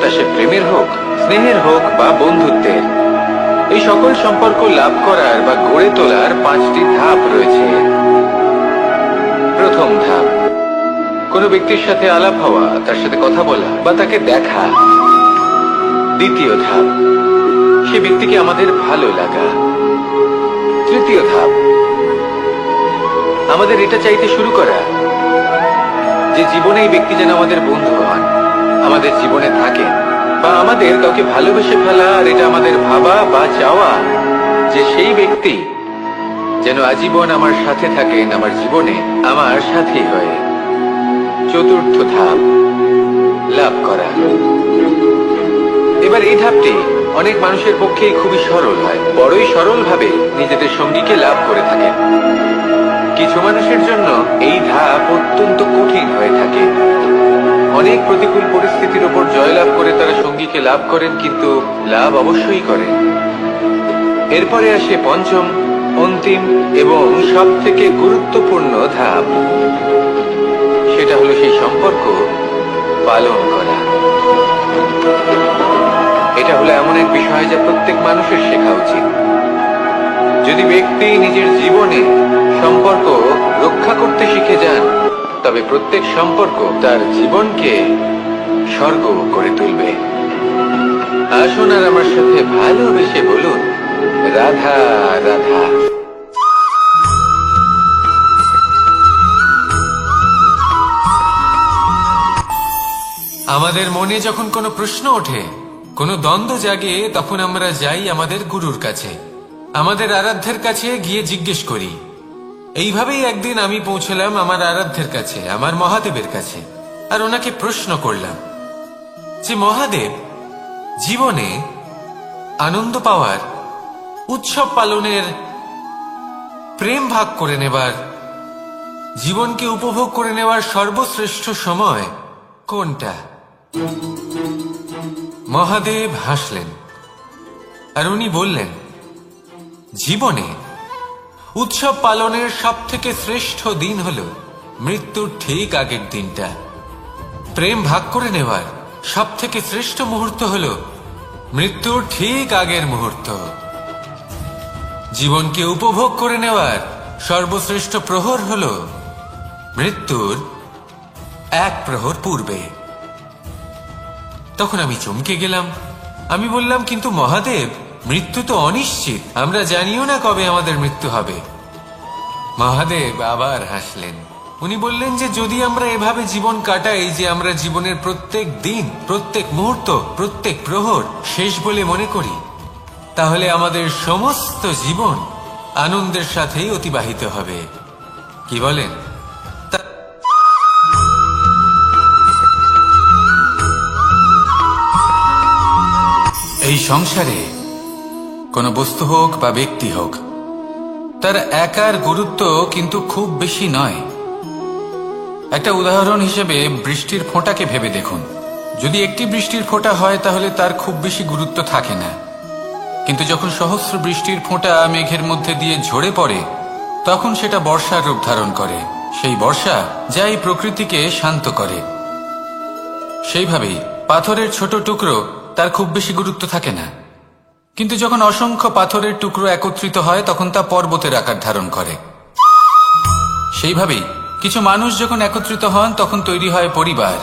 তা সে প্রেমের হোক, স্নেহের হোক বা বন্ধুত্বের। এই সকল সম্পর্ক লাভ করার বা গড়ে তোলার 5টি ধাপ রয়েছে। প্রথম ধাপ, কোনো ব্যক্তির সাথে আলাপ হওয়া, তার সাথে কথা বলা বা তাকে দেখা। দ্বিতীয় ধাপ, সে ব্যক্তিকে আমাদের ভালো লাগা। তৃতীয় ধাপ, আমাদের এটা চাইতে শুরু করা যে জীবনে এই ব্যক্তি যেন আমাদের বন্ধু হন, আমাদের জীবনে থাকেন, বা আমাদের কাউকে ভালোবেসে ফেলা। আর এটা আমাদের ভাবা বা চাওয়া যে সেই ব্যক্তি যেন আজীবন আমার সাথে থাকেন, আমার জীবনে আমার সাথী হয়ে। চতুর্থ ধাপ, লাভ করা। এবার এই ধাপটি অনেক মানুষের পক্ষেই খুবই সরল হয়, বড়ই সরল ভাবে নিজেদের সঙ্গীকে লাভ করে থাকেন। কিছু মানুষের জন্য এই ধাপ অত্যন্ত কঠিন হয়ে থাকে। অনেক প্রতিকূল পরিস্থিতির উপর জয়লাভ করে তারা সঙ্গীকে লাভ করেন, কিন্তু লাভ অবশ্যই করেন। এরপরে আসে পঞ্চম, অন্তিম এবং সব থেকে গুরুত্বপূর্ণ ধাপ। সেটা হলো সেই সম্পর্ক পালন করা। এটা হলো এমন এক বিষয় যা প্রত্যেক মানুষের শেখা উচিত। যদি ব্যক্তি নিজের জীবনে সম্পর্ক রক্ষা করতে শিখে যান, তবে প্রত্যেক সম্পর্ক তার জীবনকে স্বর্গ করে তুলবে। আসুন আর আমার সাথে ভালোবেসে বলুন, রাধা রাধা। আমাদের মনে যখন কোনো প্রশ্ন ওঠে, কোনো দ্বন্দ্ব জাগে, তখন আমরা যাই আমাদের গুরুর কাছে, আমাদের আরাধ্যের কাছে গিয়ে জিজ্ঞেস করি। এইভাবেই একদিন আমি পৌঁছলাম আমার আরাধ্যের কাছে, আমার মহাদেবের কাছে, আর ওনাকে প্রশ্ন করলাম যে মহাদেব, জীবনে আনন্দ পাওয়ার, উৎসব পালনের, প্রেম ভাগ করে নেবার, জীবনকে উপভোগ করে নেওয়ার সর্বশ্রেষ্ঠ সময় কোনটা? মহাদেব হাসলেন আর উনি বললেন, জীবনে উৎসব পালনের সব থেকে শ্রেষ্ঠ দিন হল মৃত্যুর ঠিক আগের দিনটা। প্রেম ভাগ করে নেওয়ার সব থেকে শ্রেষ্ঠ মুহূর্ত হল মৃত্যুর ঠিক আগের মুহূর্ত। জীবনকে উপভোগ করে নেওয়ার সর্বশ্রেষ্ঠ প্রহর হল মৃত্যুর 1 প্রহর পূর্বে। তখন আমি চমকে গেলাম। আমি বললাম, কিন্তু মহাদেব, মৃত্যু তো অনিশ্চিত, আমরা জানিও না কবে আমাদের মৃত্যু হবে। মহাদেব আবার হাসলেন। উনি বললেন যে যদি আমরা এভাবে জীবন কাটাই যে আমরা জীবনের প্রত্যেক দিন, প্রত্যেক মুহূর্ত, প্রত্যেক প্রহর শেষ বলে মনে করি, তাহলে আমাদের সমস্ত জীবন আনন্দের সাথেই অতিবাহিত হবে। কি বলেন? এই সংসারে কোনো বস্তু হোক বা ব্যক্তি হোক, তার একার গুরুত্ব কিন্তু খুব বেশি নয়। একটা উদাহরণ হিসেবে বৃষ্টির ফোঁটাকে ভেবে দেখুন। যদি একটি বৃষ্টির ফোঁটা হয় তাহলে তার খুব বেশি গুরুত্ব থাকে না, কিন্তু যখন সহস্র বৃষ্টির ফোঁটা মেঘের মধ্যে দিয়ে ঝরে পড়ে, তখন সেটা বর্ষার রূপ ধারণ করে। সেই বর্ষা যা এই প্রকৃতিকে শান্ত করে। সেইভাবেই পাথরের ছোট টুকরো, তার খুব বেশি গুরুত্ব থাকে না, কিন্তু যখন অসংখ্য পাথরের টুকরো একত্রিত হয় তখন তা পর্বতের আকার ধারণ করে। সেইভাবেই কিছু মানুষ যখন একত্রিত হন তখন তৈরি হয় পরিবার,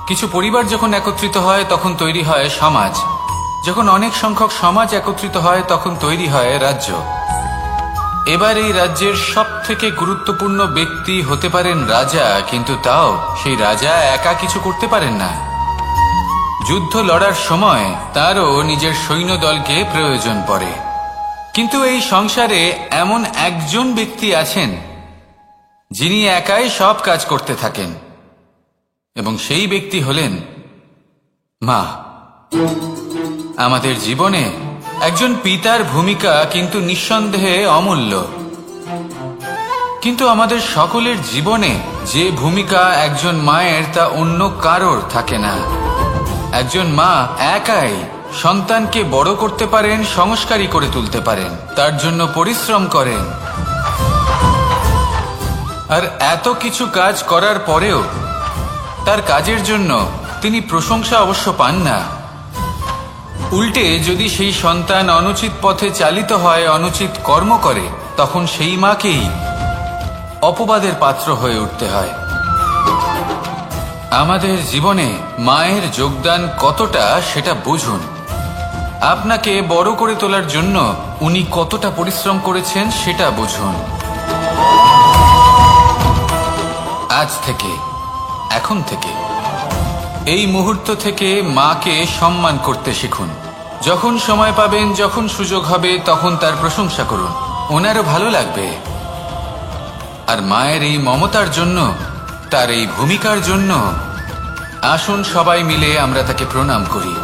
কিছু পরিবার যখন একত্রিত হয় তখন তৈরি হয় সমাজ, যখন অনেক সংখ্যক সমাজ একত্রিত হয় তখন তৈরি হয় রাজ্য। এবার এই রাজ্যের সব থেকে গুরুত্বপূর্ণ ব্যক্তি হতে পারেন রাজা, কিন্তু তাও সেই রাজা একা কিছু করতে পারেন না। যুদ্ধ লড়ার সময় তারও নিজের সৈন্যদলকে প্রয়োজন পড়ে। কিন্তু এই সংসারে এমন একজন ব্যক্তি আছেন যিনি একাই সব কাজ করতে থাকেন, এবং সেই ব্যক্তি হলেন মা। আমাদের জীবনে একজন পিতার ভূমিকা কিন্তু নিঃসন্দেহে অমূল্য, কিন্তু আমাদের সকলের জীবনে যে ভূমিকা একজন মায়ের তা অন্য কারোর থাকে না। একজন মা একাই সন্তানকে বড় করতে পারেন, সংস্কারী করে তুলতে পারেন, তার জন্য পরিশ্রম করেন। আর এত কিছু কাজ করার পরেও তার কাজের জন্য তিনি প্রশংসা অবশ্য পান না। উল্টে যদি সেই সন্তান অনুচিত পথে চালিত হয়, অনুচিত কর্ম করে, তখন সেই মাকেই অপবাদের পাত্র হয়ে উঠতে হয়। আমাদের জীবনে মায়ের যোগদান কতটা সেটা বুঝুন। আপনাকে বড় করে তোলার জন্য উনি কতটা পরিশ্রম করেছেন সেটা বুঝুন। আজ থেকে, এখন থেকে, এই মুহূর্ত থেকে মাকে সম্মান করতে শিখুন। যখন সময় পাবেন, যখন সুযোগ হবে, তখন তার প্রশংসা করুন, ওনারও ভালো লাগবে। আর মায়ের এই মমতার জন্য, তার এই ভূমিকার জন্য আসুন সবাই মিলে আমরা তাকে প্রণাম করি,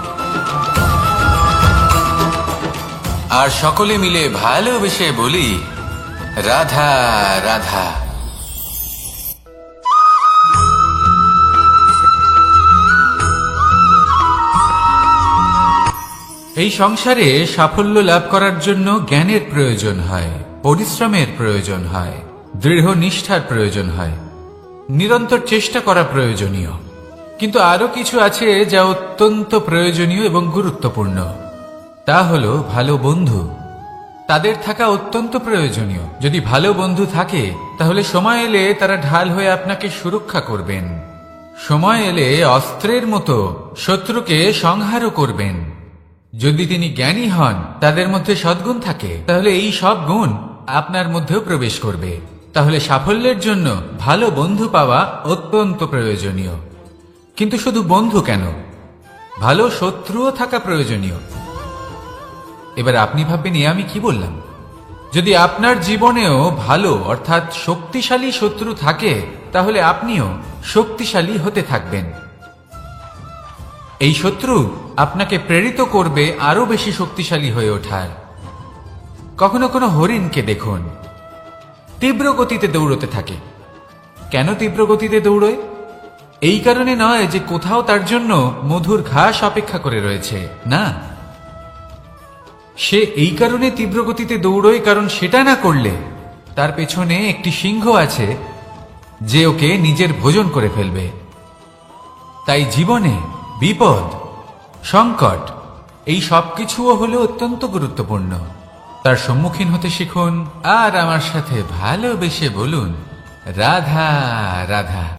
আর সকলে মিলে ভালোবেসে বলি, রাধা রাধা। এই সংসারে সাফল্য লাভ করার জন্য জ্ঞানের প্রয়োজন হয়, পরিশ্রমের প্রয়োজন হয়, দৃঢ় নিষ্ঠার প্রয়োজন হয়, নিরন্তর চেষ্টা করা প্রয়োজনীয়। কিন্তু আরো কিছু আছে যা অত্যন্ত প্রয়োজনীয় এবং গুরুত্বপূর্ণ। তা হলো ভালো বন্ধু। তাদের থাকা অত্যন্ত প্রয়োজনীয়। যদি ভালো বন্ধু থাকে, তাহলে সময় এলে তারা ঢাল হয়ে আপনাকে সুরক্ষা করবেন। সময় এলে অস্ত্রের মতো শত্রুকে সংহারও করবেন। যদি তিনি জ্ঞানী হন, তাদের মধ্যে সদ্গুণ থাকে, তাহলে এই সব গুণ আপনার মধ্যেও প্রবেশ করবে। তাহলে সাফল্যের জন্য ভালো বন্ধু পাওয়া অত্যন্ত প্রয়োজনীয়। কিন্তু শুধু বন্ধু কেন, ভালো শত্রুও থাকা প্রয়োজনীয়। এবার আপনি ভাববেন, আমি কি বললাম? যদি আপনার জীবনেও ভালো অর্থাৎ শক্তিশালী শত্রু থাকে, তাহলে আপনিও শক্তিশালী হতে থাকবেন। এই শত্রু আপনাকে প্রেরিত করবে আরো বেশি শক্তিশালী হয়ে ওঠার। কখনো কোনো হরিণকে দেখুন, তীব্র গতিতে দৌড়তে থাকে। কেন তীব্র গতিতে দৌড়য়? এই কারণে নয় যে কোথাও তার জন্য মধুর ঘাস অপেক্ষা করে রয়েছে, না। সে এই কারণে তীব্র গতিতে দৌড়য় কারণ সেটা না করলে তার পেছনে একটি সিংহ আছে যে ওকে নিজের ভোজন করে ফেলবে। তাই জীবনে বিপদ, সংকট, এই সবকিছুও হলো অত্যন্ত গুরুত্বপূর্ণ। তার সম্মুখীন হতে শিখুন আর আমার সাথে ভালোবেসে বলুন, রাধা রাধা।